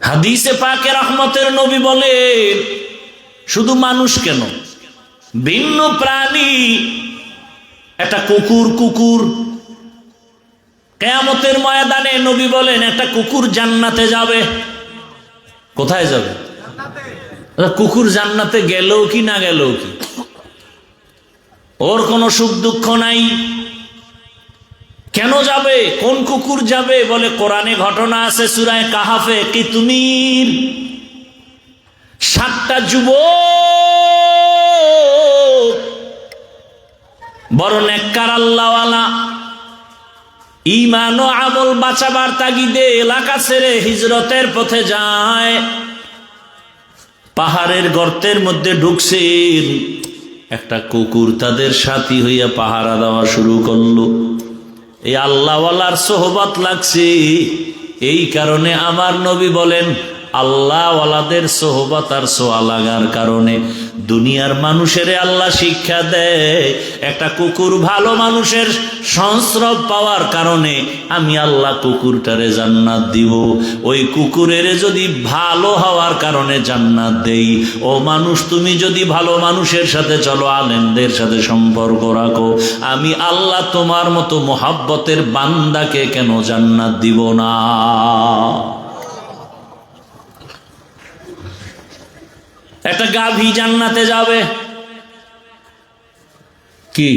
হাদিসে পাকে রহমতের নবী বলে, শুধু মানুষ কেন, ভিন্ন প্রাণী, একটা কুকুর কিয়ামতের ময়দানে নবী বলেন একটা কুকুর জান্নাতে যাবে। কোথায় যাবে? কুকুর জান্নাতে গেলেও কি না গেলেও কি, ওর কোনো সুখ দুঃখ নাই। কেন যাবে? কোন কুকুর যাবে? বলে কোরআনে ঘটনা আছে সূরা কাহাফে, কিতমির 7টা যুবক বড় নেককার আল্লাহওয়ালা, ঈমান ও আমল বাঁচাবার তাগিদে এলাকা ছেড়ে হিজরতের পথে যায়। পাহাড়ের গর্তের মধ্যে ঢুকছেন, একটা কুকুর তাদের সাথী হইয়া পাহারা দেওয়া শুরু করলো। এই আল্লাহওয়ালার সোহবত লাগছে, এই কারণে আমার নবী বলেন, আল্লাহওয়ালাদের সোহবত আর সোয়া লাগার কারণে দুনিয়ার মানুষের আল্লাহ শিক্ষা দেয়, একটা কুকুর ভালো মানুষের সংস্রব পাওয়ার কারণে আমি আল্লাহ কুকুরটারে জান্নাত দিব। ওই কুকুরের যদি ভালো হওয়ার কারণে জান্নাত দেই, ও মানুষ তুমি যদি ভালো মানুষের সাথে চলো, আলেমদের সাথে সম্পর্ক রাখো, আমি আল্লাহ তোমার মতো মোহাব্বতের বান্দাকে কেন জান্নাত দিব না? একটা গাভী জান্নাতে যাবে কি?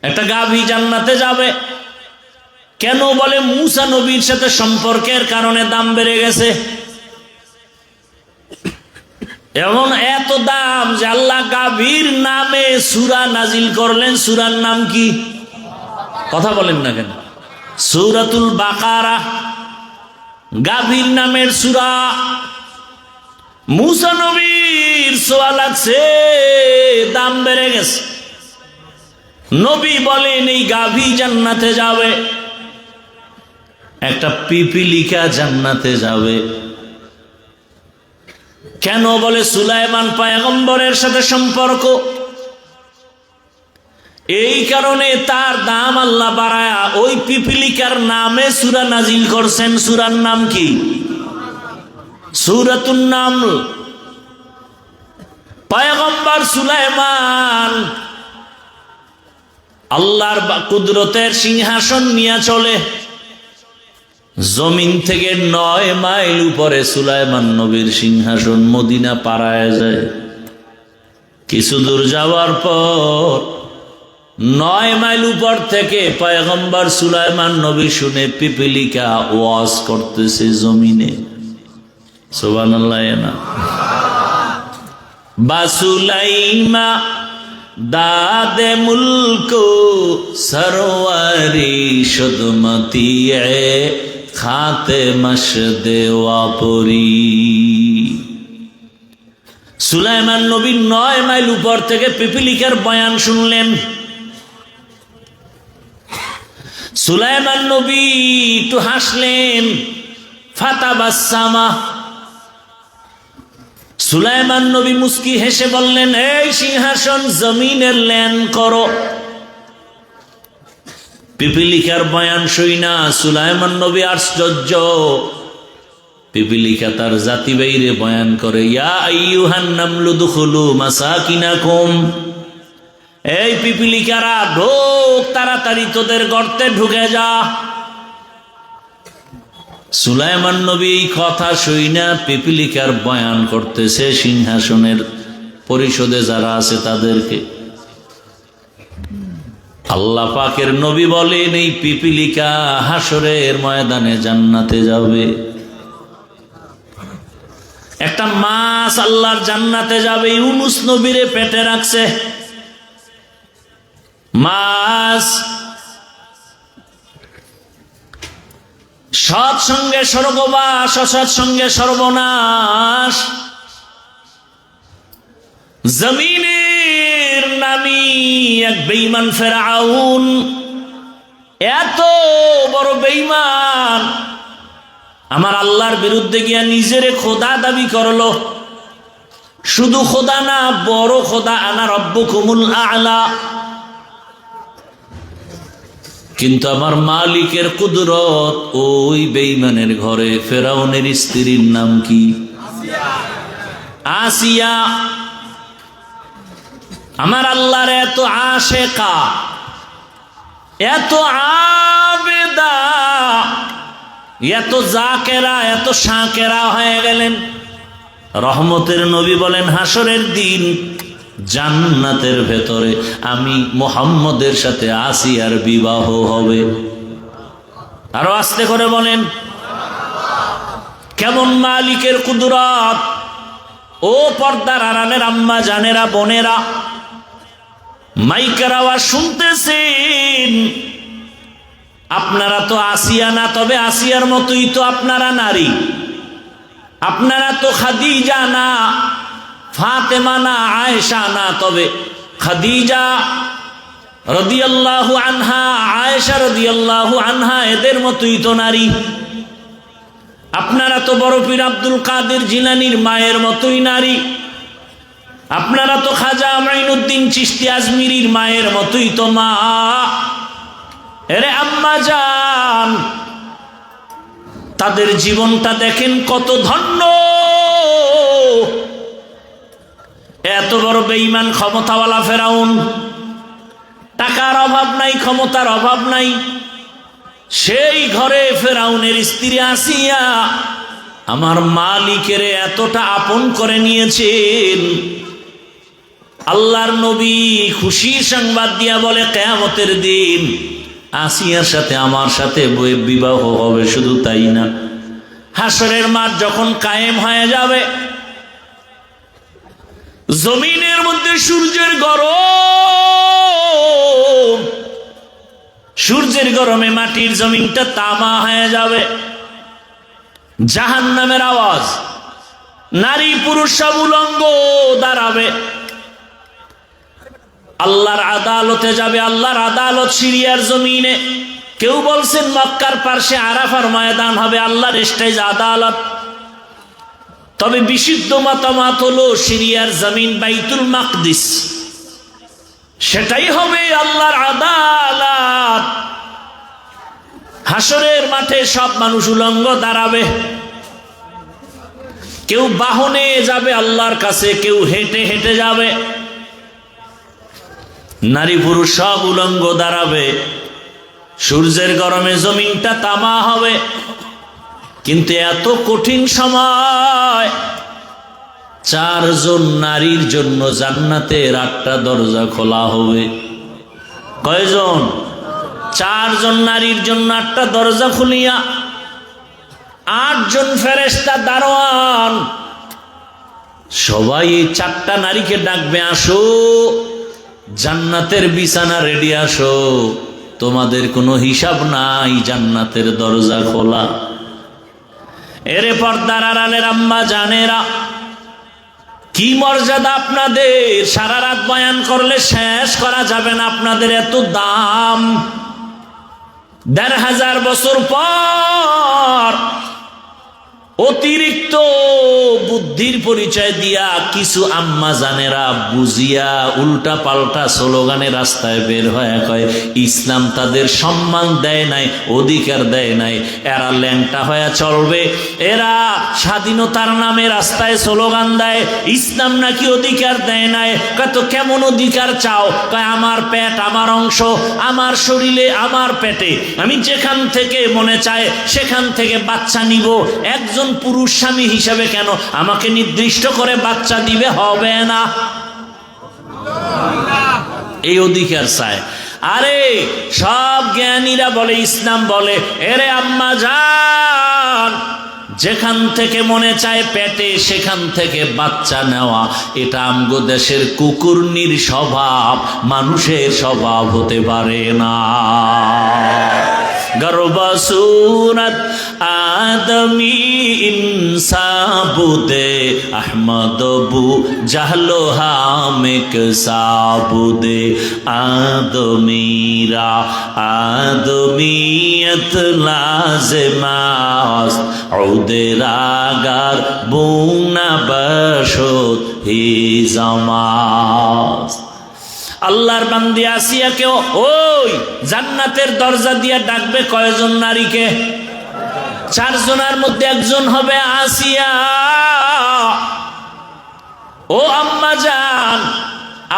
একটা গাভী জান্নাতে যাবে কেন? বলে মুসা নবীর সাথে সম্পর্কের কারণে দাম বেড়ে গেছে। এমন এত দাম যে আল্লাহ গাভীর নামে সূরা নাজিল করলেন। সূরার নাম কি? কথা বলেন না কেন? সূরাতুল বাকারা, গাভীর নামের সূরা। মুসা নবীর সোয়া লাগছে, দাম বেড়ে গেছে। নবী বলেন এই গাভী জান্নাতে যাবে, একটা পিপিলিকা জান্নাতে যাবে। কেন? বলে সুলাইমান পয়গম্বরের সাথে সম্পর্ক, এই কারণে তার দাম আল্লাহ বাড়ায়া ওই পিপিলিকার নামে সূরা নাজিল করছেন। সূরার নাম কি? সূরাতুন নামল। পয়গম্বর সুলাইমান আল্লাহর কুদরতের সিংহাসন নিয়ে চলে। জমিন থেকে 9 মাইল উপরে সুলাইমান নবীর সিংহাসন, মদিনা পাড়ায় যায়। কিছু দূর যাওয়ার পর 9 মাইল উপর থেকে পয়গম্বর সুলাইমান নবী শুনে পিপিলিকা ওয়াজ করতেছে জমিনে। সুবহানাল্লাহ না? বাসুলাইমা দাদে মুলকো সরওয়ারি শুদমতি এ খাতে মশদে ওয়াপরি। সুলাইমান নবী 9 মাইল উপর থেকে পিপিলিকার বয়ান শুনলেন। সুলাইমান নবী একটু হাসলেন, ফাতাবাসসামা। সুলাইমান নবী মুস্কি হেসে বললেন, এই সিংহাসন জমিনের ল্যান করো। পিপিলিকার বয়ান শুইনা সুলাইমান নবী আশ্চর্য। পিপিলিকা তার জাতি বাইরে বয়ান করে, ইয়া আইয়ুহান নামলু দুখুলু মাসাকিনাকুম, এই পিপিলিকারা ঢোক, তাড়াতাড়ি তোদের গর্তে ঢুকে যা। সুলাইমান নবী এই কথা শুইনা পিপিলিকার বয়ান করতেছে সিংহাসনের পরিষদে যারা আছে তাদেরকে। আল্লাহ পাকের নবী বলেন, এই পিপিলিকা হাসরের ময়দানে জান্নাতে যাবে। একটা মাছ আল্লাহর জান্নাতে যাবে, ইউনুস নবীরে পেটে রাখছে। মাছ সৎ সঙ্গে স্বর্গবাস, অসৎ সঙ্গে সর্বনাশ। জমিনের নামি এক বেঈমান ফেরাউন, এত বড় বেঈমান, আমার আল্লাহর বিরুদ্ধে গিয়া নিজেরে খোদা দাবি করলো। শুধু খোদা না, বড় খোদা, আনা রব্বুকুমুল আ'লা। কিন্তু আমার মালিকের কুদরত, ওই বেঈমানের ঘরে ফেরাউনের স্ত্রীর নাম কি? আসিয়া। আমার আল্লাহর এত আশেকা, এত আবেদা, এত জাকেরা, এত শাকেরা হয়ে গেলেন। রহমতের নবী বলেন, হাসরের দিন জান্নাতের ভেতরে আমি মুহাম্মদের সাথে আসিয়ার বিবাহ হবে। আরো আস্তে করে বলেন, কেমন মালিকের কুদরত! ও পর্দার আড়ালের আম্মা জানেরা, বোনেরা, মাইকের আওয়াজ শুনতেছেন। আপনারা তো আসিয়া না, তবে আসিয়ার মতোই তো আপনারা নারী। আপনারা তো খাদিজা না, ফাতেমা না, আয়েশা না, তবে খাদিজা রাদিয়াল্লাহু আনহা, আয়েশা রাদিয়াল্লাহু আনহা, এদের মতোই তো নারী। আপনারা তো বড় পীর আব্দুল কাদের জিলানীর মায়ের মতোই নারী। আপনারা তো খাজা মাইনুদ্দিন চিশতি আজমিরির মায়ের মতোই তো মা। এরে আম্মা জান, তাদের জীবনটা দেখেন কত ধন্য। এত বড় বেঈমান ক্ষমতাওয়ালা ফেরাউন, টাকার অভাব নাই, ক্ষমতার অভাব নাই, সেই ঘরে ফেরাউনের স্ত্রী আসিয়া আমার মালিকের এতটা আপন করে নিয়েছেন। আল্লাহর নবী খুশির সংবাদ দিয়া বলে, কিয়ামতের দিন আসিয়ার সাথে আমার সাথে বিবাহ হবে। শুধু তাই না, হাসরের মাঠ যখন কায়েম হয়ে যাবে, জমিনের মধ্যে সূর্যের গরম, সূর্যের গরমে মাটির জমিনটা তামা হয়ে যাবে। জাহান্নামের আওয়াজ, নারী পুরুষ সব উলঙ্গ দাঁড়াবে। আল্লাহর আদালতে যাবে। আল্লাহর আদালত সিরিয়ার জমিনে। কেউ বলছেন মক্কার পার্শ্বে আরাফার ময়দান হবে আল্লাহর স্টেজ আদালত। তবে বিশুদ্ধ মতামত হলো সিরিয়ার জমিন বাইতুল মাকদিস, সেটাই হবে আল্লাহর আদালত। হাসরের মাঠে সব মানুষ উলঙ্গ দাঁড়াবে। কেউ বাহনে যাবে আল্লাহর কাছে, কেউ হেঁটে হেঁটে যাবে। নারী পুরুষ সব উলঙ্গ দাঁড়াবে। সূর্যের গরমে জমিনটা তামা হবে। কিন্তু এত কঠিন সময়, 4 জন নারীর জন্য জান্নাতের 8টা দরজা খোলা হবে। কয়জন? 4 জন নারীর জন্য 8টা দরজা খুলিয়া 8 জন ফেরেশতা দারোয়ান সবাই এই 4টা নারীকে ডাকবে, আসো জান্নাতের বিছানা রেডি, আসো, তোমাদের কোনো হিসাব নাই, জান্নাতের দরজা খোলা। এরে পর্দার আড়ালের আম্মা জানেরা, কি মর্যাদা আপনাদের! সারা রাত বয়ান করলে শেষ করা যাবে না। আপনাদের এত দাম। 1500 বছর পর অতিরিক্ত বুদ্ধির পরিচয় দিয়া কিছু আম্মা জানেরা বুঝিয়া উল্টা পাল্টা স্লোগানে রাস্তায় বের হয়ে কয় ইসলাম তাদের সম্মান দেয় নাই, অধিকার দেয় নাই, এরা ল্যাংটা হয়ে চলবে, এরা স্বাধীনতার নামে রাস্তায় স্লোগান দেয়, ইসলাম নাকি অধিকার দেয় নাই। কয় তো কেমন অধিকার চাও? কয় আমার পেট, আমার অংশ, আমার শরীরে, আমার পেটে আমি যেখান থেকে মনে চায় সেখান থেকে বাচ্চা নিব। একজন পুরুষ স্বামী হিসাবে কেন আমাকে নির্দিষ্ট করে বাচ্চা দিবে? হবে না। এই অধিকার চায়। আরে সব জ্ঞানীরা বলে, ইসলাম বলে এরে আম্মা জান, যেখান থেকে মনে চায় পেটে সেখান থেকে বাচ্চা নেওয়া, এটা আমগো দেশের কুকুরনির স্বভাব, মানুষের স্বভাব হতে পারে না। গর্বসুরত আদমি ইনসাবুদে আহমদ বু জাহলো হামেক সাবুদে আদমিরা আদমিয়ত লাজমাস উদেরাগার বুনা বশত হি জামাস। আল্লাহর বান্দি আসিয়াকে ওই জান্নাতের দরজা দিয়ে ডাকবে কয়জন নারীকে? 4 জনের মধ্যে একজন হবে আসিয়া। ও আম্মা জান,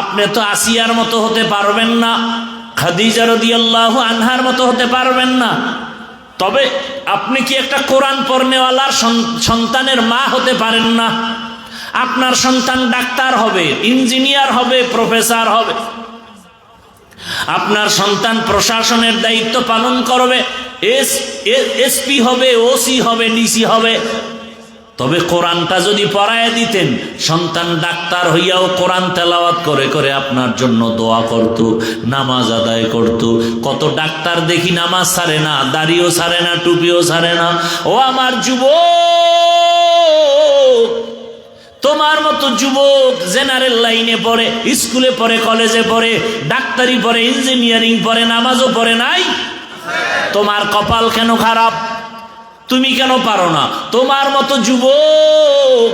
আপনি তো আসিয়ার মতো হতে পারবেন না, খাদিজা রাদিয়াল্লাহু আনহার মতো হতে পারবেন না, তবে আপনি কি একটা কোরআন পড়নেওয়ালার সন্তানের মা হতে পারেন না? আপনার সন্তান ডাক্তার হবে, ইঞ্জিনিয়ার হবে, প্রফেসর হবে, আপনার সন্তান প্রশাসনের দায়িত্ব পালন করবে, এসপি হবে, ওসি হবে, ডিসি হবে। তবে কোরআনটা যদি পড়ায় দিতেন, সন্তান ডাক্তার হইয়াও কোরআন তেলাওয়াত করে করে আপনার জন্য দোয়া করত, নামাজ আদায় করত। কত ডাক্তার দেখি নামাজ ছাড়ে না, দাড়িও ছাড়ে না, টুপিও ছাড়ে না। ও আমার যুবক, তোমার মতো যুবক জেনারেল লাইনে পড়ে, স্কুলে পড়ে, কলেজে পড়ে, ডাক্তারি পড়ে, ইঞ্জিনিয়ারিং পড়ে, নামাজও পড়ে নাই। তোমার কপাল কেন খারাপ? তুমি কেন পারো না? তোমার মতো যুবক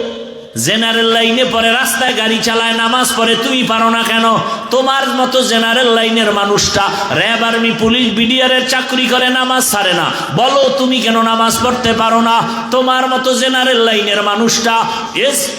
জেনারেল লাইনে পড়ে, রাস্তায় গাড়ি চালায়, নামাজ পড়ে, তুমি পারো না কেন? তোমার মতো জেনারেল লাইনের মানুষটা র্যাব, আর্মি, পুলিশ, বিডিআরের চাকরি করে, নামাজ ছাড়ে না, বলো তুমি কেন নামাজ পড়তে পারো না? তোমার মতো জেনারেল লাইনের মানুষটা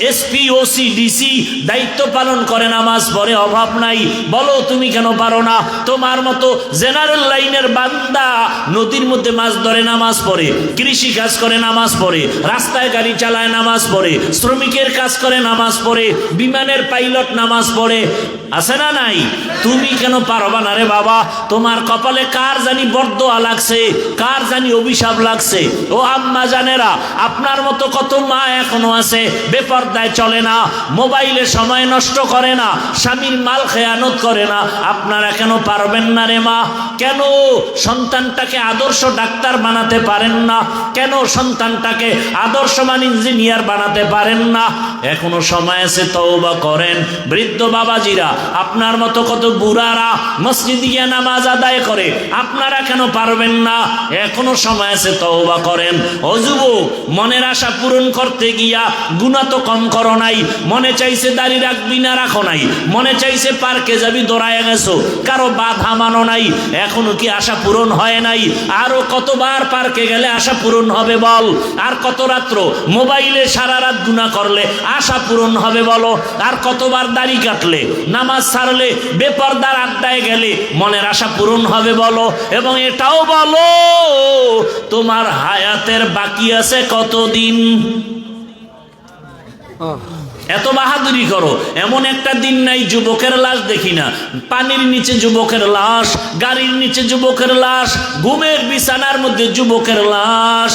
এসপি, ওসি, ডিসি দায়িত্ব পালন করে, নামাজ পড়ে, অভাব নাই, বলো তুমি কেন পারো না? তোমার মতো জেনারেল লাইনের বান্দা নদীর মধ্যে মাছ ধরে, নামাজ পড়ে, কৃষি কাজ করে, নামাজ পড়ে, রাস্তায় গাড়ি চালায়, নামাজ পড়ে, শ্রমিকের কাজ করে, নামাজ পড়ে, বিমানের পাইলট নামাজ পড়ে, আছে না নাই? তুমি কেন পারবা না রে বাবা? তোমার কপালে কার জানি বরদোয়া লাগছে, কার জানি অভিশাপ লাগছে। ও আম্মা জানেরা, আপনার মতো কত মা এখনো আছে বেপরদায় চলে না, মোবাইলে সময় নষ্ট করে না, স্বামীর মাল খেয়ানত করে না। আপনারা কেন পারবেন না রে মা? কেন সন্তানটাকে আদর্শ ডাক্তার বানাতে পারেন না? কেন সন্তানটাকে আদর্শমান ইঞ্জিনিয়ার বানাতে পারেন না? এখনো সময় আছে, তওবা করেন। বৃদ্ধ বাবাজিরা, আপনার মতো কত বুড়ারা মসজিদে গিয়ে নামাজ আদায় করে, আপনারা কেন পারবেন না? এখনো সময় আছে, তওবা করেন। ও যুবক, মনের আশা পূরণ করতে গিয়া গুনাহ তো কম করো নাই। মনে চাইছে দাড়ি রাখবি না, রাখো নাই। মনে চাইছে পার্কে যাবি, দৌড়ায় গেছো, কারো বাধা মানো নাই। এখনো কি আশা পূরণ হয় নাই? আরো কতবার পার্কে গেলে আশা পূরণ হবে বল? আর কত রাত্র মোবাইলে সারা রাত গুনাহ করলে আশা পূরণ হবে বলো? আর কতবার দাড়ি কাটলে, নামাজ ছাড়লে, বেপরদার আড্ডায় গেলে মনের আশা পূরণ হবে বলো? এবং এটাও বলো, তোমার হায়াতের বাকি আছে কতদিন? এত বাহাদুরি করো, এমন একটা দিন নাই যুবকের লাশ দেখি না। পানির নিচে যুবকের লাশ, গাড়ির নিচে যুবকের লাশ, ঘুমের বিছানার মধ্যে যুবকের লাশ।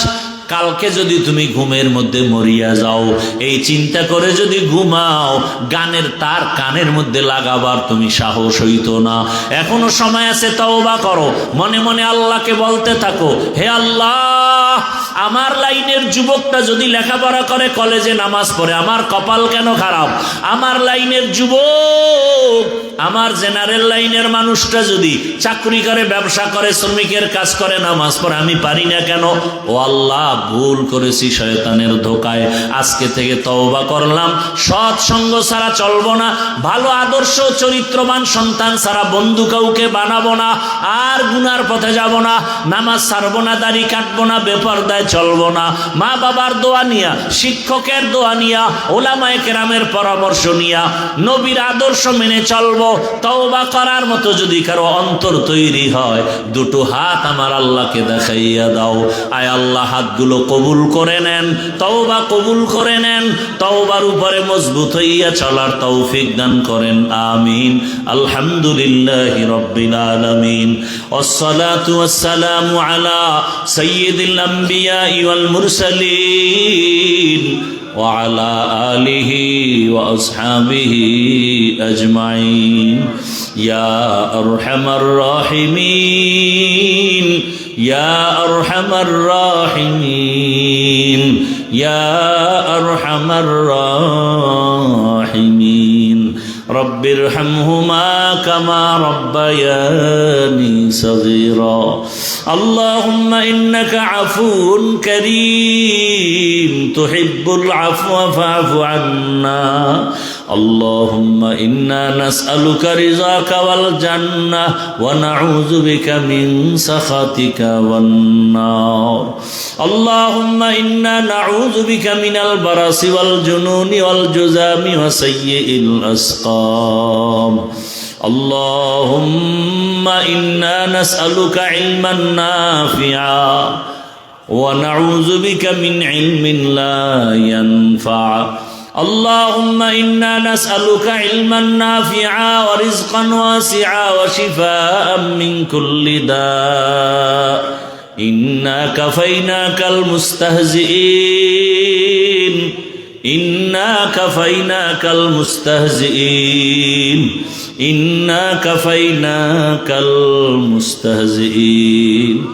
কালকে যদি তুমি ঘুমের মধ্যে মরিয়া যাও, এই চিন্তা করে যদি ঘুমাও, গানের তার কানের মধ্যে লাগাবার তুমি সাহস হইতো না। এখনো সময় আছে, তওবা করো। মনে মনে আল্লাহকে বলতে থাকো, হে আল্লাহ, আমার লাইনের যুবকটা যদি লেখাপড়া করে, কলেজে নামাজ পড়ে, আমার কপাল কেন খারাপ? আমার লাইনের যুবক, আমার জেনারেল লাইনের মানুষটা যদি চাকরি করে, ব্যবসা করে, শ্রমিকের কাজ করে, নামাজ পড়ে, আমি পারি না কেন? ও আল্লাহ, ভুল করেছি শয়তানের ধোকায়, আজকে থেকে তওবা করলাম, সৎ সঙ্গ ছাড়া চলবো না, ভালো আদর্শ চরিত্রবান সন্তান ছাড়া বন্ধু কাউকে বানাবো না, আর গুনার পথে যাব না, নামাজ ছাড়বো না, দাড়ি কাটবো না, বেপরদায় চলবো না, মা বাবার দোয়া নিয়া, শিক্ষকের দোয়া নিয়া, ওলামায়ে কেরামের পরামর্শ নিয়া নবীর আদর্শ মেনে চলবো। তওবা করার মতো যদি কারো অন্তর তৈরি হয়, দুটো হাত আমার আল্লাহকে দেখাইয়া দাও। আয় আল্লাহ, হাতগুলো কবুল করে নেন, তওবা কবুল করে নেন, তওবার উপরে মজবুত হইয়া চলার তৌফিক দান করেন, আমিন। আলহামদুলিল্লাহি রাব্বিল আলামিন, ওয়াসসালাতু ওয়াসসালামু আলা সাইয়্যিদিল আমবিয়া ওয়াল মুরসালিন وعلى آله وأصحابه أجمعين يا أرحم الراحمين يا أرحم الراحمين يا أرحم الراحمين رب ارحمهما كما ربياني صغيرا اللهم إنك عفو كريم تحب العفو فاعف عنا اللهم إنا نسألك رضاك والجنة ونعوذ بك من سخطك والنار اللهم إنا نعوذ بك من البرص والجنون والجذام وسيء الأسقام اللهم إنا نسألك علما نافعا ونعوذ بك من علم لا ينفع اللهم إنا نسألك علما نافعا ورزقا واسعا وشفاء من كل داء إنا كفيناك المستهزئين إنا كفيناك المستهزئين إنا كفيناك المستهزئين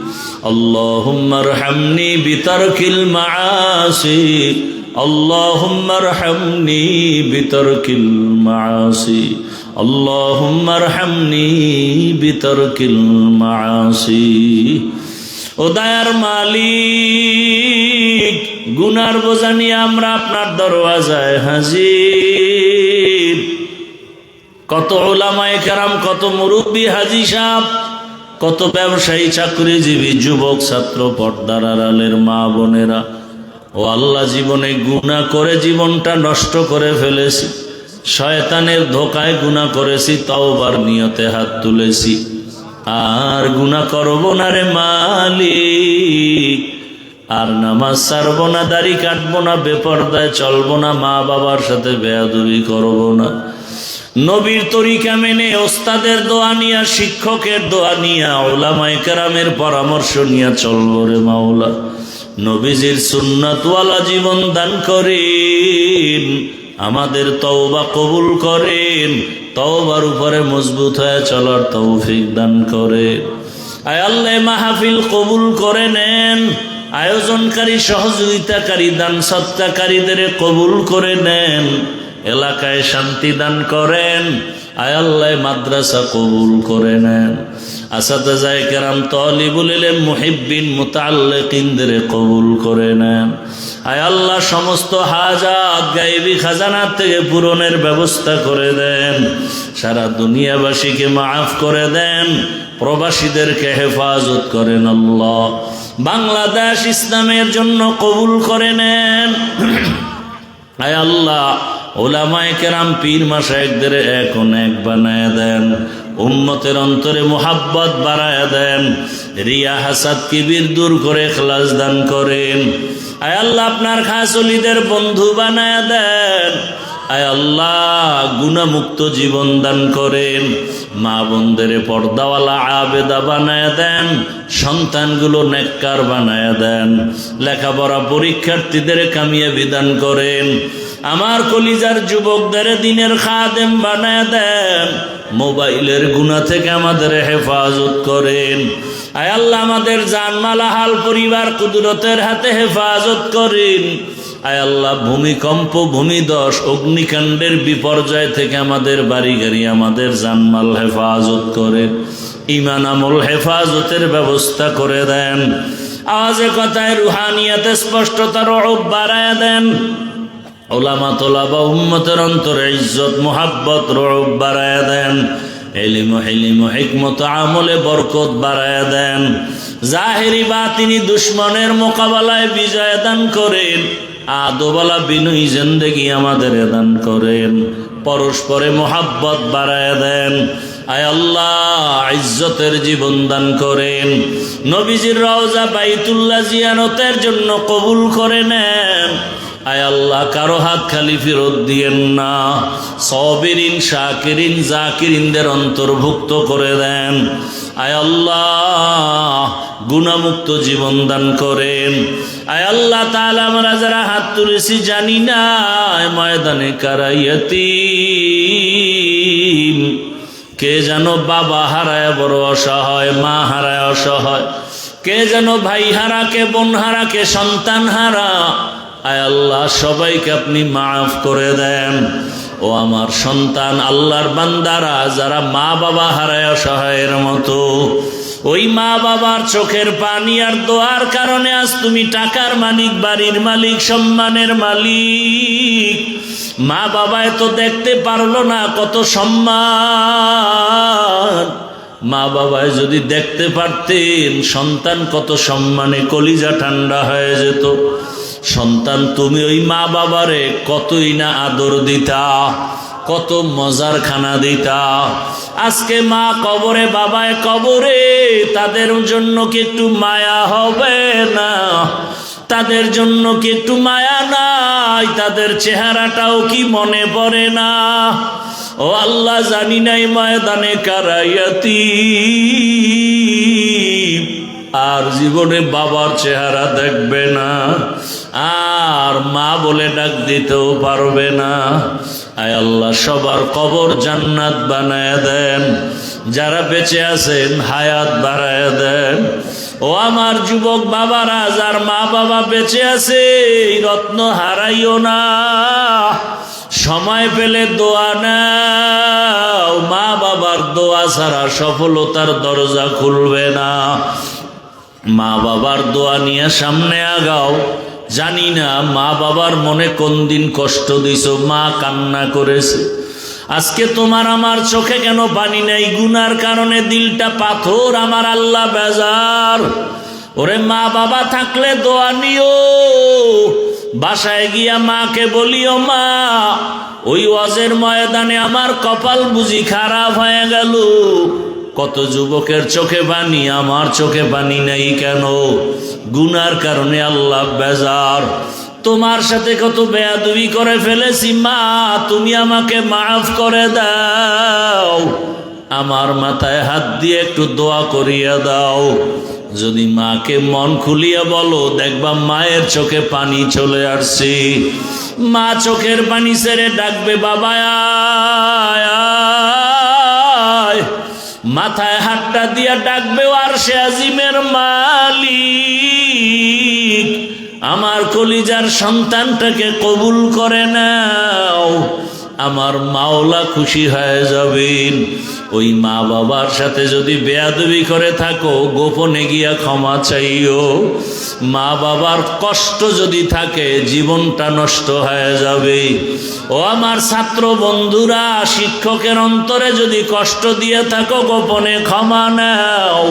اللهم ارحمني بترك المعاصي اللهم ارحمني بترك المعاصي اللهم ارحمني بترك المعاصي ও দয়ার মালিক, গুনার বোঝা নিয়ে আমরা আপনার দরওয়াজায় হাজির। কত উলামায়ে কেরাম, কত মুরব্বী হাজী সাহেব, কত ব্যবসায়ী, চাকরিজীবী, যুবক, ছাত্র, পর্দার আড়ালের মা বোনেরা, ও আল্লাহ, জীবনে গুনাহ করে জীবনটা নষ্ট করে ফেলেছি, শয়তানের ধোকায় গুনাহ করেছি, তওবার নিয়তে হাত তুলেছি, আর গুনাহ করব না রে মালিক, আর নামাজ ছাড়ব না, দাড়ি কাটবো না, বেপরদায় চলবো না, মা বাবার সাথে বেয়াদবি করব না, নবীর তরিকা মেনে, ওস্তাদের দোয়া নিয়া, শিক্ষকের দোয়া নিয়া, উলামায়ে কেরামের পরামর্শ নিয়া চলবো রে মাওলা। নবীজির সুন্নাতওয়ালা জীবন দান করেন, আমাদের তওবা কবুল করেন, তওবার উপরে মজবুত হয়ে চলার তৌফিক দান করে। আয় আল্লাহ, মাহফিল কবুল করে নেন, আয়োজনকারী, সহযোগিতাকারী, দান সৎকারীদের কবুল করে নেন, এলাকায় শান্তি দান করেন। আয় আল্লাহ, মাদ্রাসা কবুল করে নেন, আসাতেজায়ে কেরাম, তালিবুল ইলম, মুহিব্বিন, মুতাআল্লিকিনদের কবুল করে নেন। আয় আল্লাহ, সমস্ত হাজাত গায়বী খাজানার থেকে পূরণের ব্যবস্থা করে দেন, সারা দুনিয়াবাসীকে মাফ করে দেন, প্রবাসীদেরকে হেফাজত করেন আল্লাহ, বাংলাদেশ ইসলামের জন্য কবুল করে নেন। আয় আল্লাহ, উলামায়ে কেরাম, পীর মাশায়েখদের এখন এক বানায় দেন, উম্মতের অন্তরে মুহাব্বত বাড়ায় দেন, রিয়া হাসাদ কিবির দূর করে ইখলাস দান করেন। আয় আল্লাহ, আপনার খাস ওলিদের বন্ধু বানায় দেন। আয় আল্লাহ, গুনাহমুক্ত জীবন দান করেন, মা বোনদের পর্দাওয়ালা আবেদা বানায় দেন, সন্তানগুলো নেককার বানায় দেন, লেখাপড়া পরীক্ষার্থীদের কামিয়াবি দান করেন, আমার কলিজার যুবকদের দিনের খাদেম বানায় দেন, মোবাইলের গুনাহ থেকে আমাদের হেফাজত করেন। আয় আল্লাহ, আমাদের জানমাল, হাল, পরিবার কুদরতের হাতে হেফাজত করেন। আয় আল্লাহ, ভূমিকম্প, ভূমিধস, অগ্নিকাণ্ডের বিপর্যয় থেকে আমাদের বাড়ি গাড়ি, আমাদের জানমাল হেফাজত করেন, ঈমান আমল হেফাজতের ব্যবস্থা করে দেন। আওয়াজে কথায় রুহানিয়াতে স্পষ্টতা রূপ বাড়ায়া দেন। ওলামা তোলাবা উম্মতের অন্তরে ইজ্জত মুহাব্বত রূপ বাড়ায়া দেন। ইলম হিকমত আমলে বরকত বাড়ায়া দেন। জাহেরি বাতিনি দুশ্মনের মোকাবেলায় বিজয় দান করেন। আদোবালা বিনয়ী জিন্দেগি আমাদের দান করেন। পরস্পরে মোহাব্বত বাড়ায়া দেন। আয় আল্লাহ ইজ্জতের জীবন দান করেন। নবীজির রওজা বাইতুল্লাহ জিয়ারতের জন্য কবুল করে নেন। আয় আল্লাহ কারো হাত খালি ফেরত দিয়েন না। সাবিরিন শাকিরিন জাকিরিনদের অন্তর্ভুক্ত করে দেন। আয় আল্লাহ গুনাহমুক্ত জীবন দান করেন। আয় আল্লাহ তাআলা আমরা যারা হাত তুলেছি জানি না ময়দানে কারাইয়াতিম, কে যেন বাবা হারায় বড় অসহায়, মা হারায় অসহায়, কে যেন ভাই হারা, কে বোন হারা, কে সন্তান হারা। আয় আল্লাহ সবাইকে আপনি মাফ করে দেন। ও আমার সন্তান আল্লাহর বান্দারা যারা মা বাবা হারায় অসহায়ের মতো, ওই মা বাবার চোখের পানি আর দোয়ার কারণে আজ তুমি টাকার মালিক, বাড়ির মালিক, সম্মানের মালিক। মা বাবায় তো দেখতে পারলো না কত সম্মান। মা বাবায় যদি দেখতে পারতেন সন্তান কত সম্মানে কলিজা ঠান্ডা হয়ে যেত। সন্তান তুমি ওই মা বাবারে কতই না আদর দিতা, কত মজার খানা দিতা। আজকে মা কবরে, বাবায় কবরে, তাদের জন্য কি একটু মায়া হবে না? তাদের জন্য কি একটু মায়া নাই? তাদের চেহারাটাও কি মনে পড়ে না? ও আল্লাহ জানি নাই ময়দানে কারাইয়াতিম আর জীবনে বাবার চেহারা দেখবে না, আর মা বলে ডাক দিতেও পারবে না। আয় আল্লাহ সবার কবর জান্নাত বানায় দেন। যারা বেঁচে আছেন হায়াত বাড়ায় দেন। ও আমার যুবক বাবারা, যার মা বাবা বেঁচে আছে রত্ন হারাইও না। সময় পেলে দোয়া নাও। মা বাবার দোয়া ছাড়া সফলতার দরজা খুলবে না। মা বাবার দোয়া নিয়ে সামনে আগাও। জানি না মা বাবার মনে কোন দিন কষ্ট দিছো, মা কান্না করেছে। আজকে তোমার আমার চোখে কেন পানি নাই? গুনার কারণে দিলটা পাথর, আমার আল্লাহ বেজার। ওরে মা বাবা থাকলে দোয়া নিও। বাসায় গিয়া মাকে বলিও, মা ওই ওয়াজের ময়দানে আমার কপাল বুঝি খারাপ হয়ে গেল। কত যুবকের চোখে পানি, আমার চোখে পানি নেই কেন? গুনার কারণে আল্লাহ বেজার। তোমার সাথে কত বেয়াদবি করে ফেলেছি, মা তুমি আমাকে মাফ করে দাও। আমার মাথায় হাত দিয়ে একটু দোয়া করিয়া দাও। যদি মাকে মন খুলিয়া বলো, দেখবা মায়ের চোখে পানি চলে আসছে। মা চোখের পানি ছেড়ে ডাকবে, বাবা আয় আয়। মাথায় হাতটা দিয়া ডাকবে, আর সে আজিমের মালিক আমার কলিজার সন্তানটাকে কবুল করে নাও। আমার মাওলা খুশি হয়ে যাবেন। ওই মা বাবার সাথে যদি বেয়াদবি করে থাকো, গোপনে গিয়া ক্ষমা চাইও। মা বাবার কষ্ট যদি থাকে, জীবনটা নষ্ট হয়ে যাবে। ও আমার ছাত্র বন্ধুরা, শিক্ষকের অন্তরে যদি কষ্ট দিয়ে থাকো, গোপনে ক্ষমা নাও।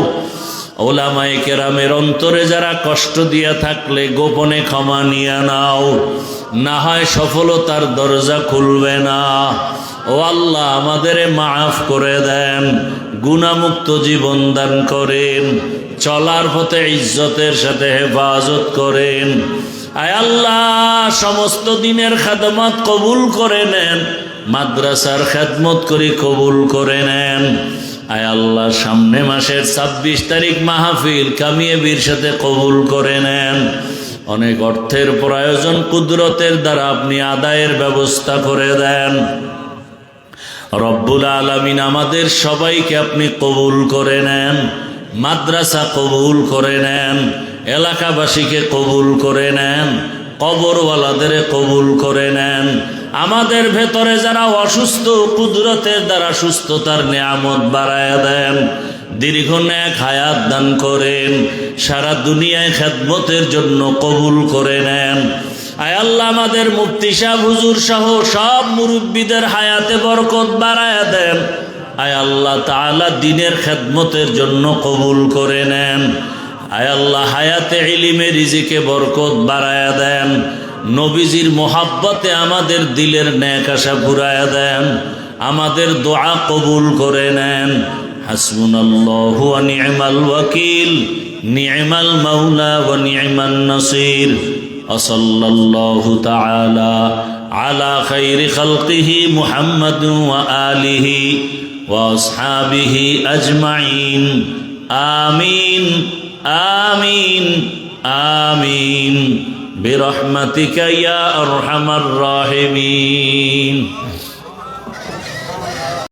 ওলামায়ে কেরামের অন্তরে যারা কষ্ট দিয়া থাকলে গোপনে ক্ষমা নিয়ে নাও, না হয় সফলতার দরজা খুলবে না। ও আল্লাহ আমাদের মাফ করে দেন, গুনাহমুক্ত জীবন দান করেন, চলার পথে ইজ্জতের সাথে হেফাজত করেন। আয় আল্লাহ সমস্ত দিনের খেদমত কবুল করে নেন, মাদ্রাসার খেদমত করে কবুল করে নেন। আয় আল্লাহ সামনে মাসের 26 তারিখ মাহফিল কামিয়াবির সাথে কবুল করে নেন। অনেক অর্থের প্রয়োজন, কুদরতের দ্বারা আপনি আদায়ের ব্যবস্থা করে দেন। রব্বুল আলামিন আমাদের সবাইকে আপনি কবুল করে নেন, মাদ্রাসা কবুল করে নেন, এলাকাবাসীকে কবুল করে নেন, কবরওয়ালাদের কবুল করে নেন। আমাদের ভেতরে যারা অসুস্থ, কুদরতের দ্বারা সুস্থতার নিয়ামত বাড়ায়া দেন। দীর্ঘ নেক হায়াত দান করেন, সারা দুনিয়ায় খেদমতের জন্য কবুল করে নেন। আয় আল্লাহ, আমাদের মুফতি সাহেব হুজুর সহ সব মুরব্বীদের হায়াতে বরকত বাড়ায়া দেন। আয় আল্লাহ তাআলা দ্বীনের খেদমতের জন্য কবুল করে নেন। আয় আল্লাহ, হায়াতে ইলমে রিজিকে বরকত বাড়ায়া দেন। নবীজির মোহাব্বতে আমাদের দিলের নেক আশা পুরায়া দেন। আমাদের দোয়া কবুল করে নেন। হাসবুনাল্লাহু ওয়া নি'মাল ওয়াকিল, নি'মাল মাওলা ওয়া নি'মান নাসির। সাল্লাল্লাহু তাআলা আলা খাইরি খালকিহি মুহাম্মাদিন ওয়া আলিহি ওয়া আসহাবিহি আজমাইন। আমিন আমিন আমিন বিরহমাতিকা ইয়া আরহামার রাহিমিন।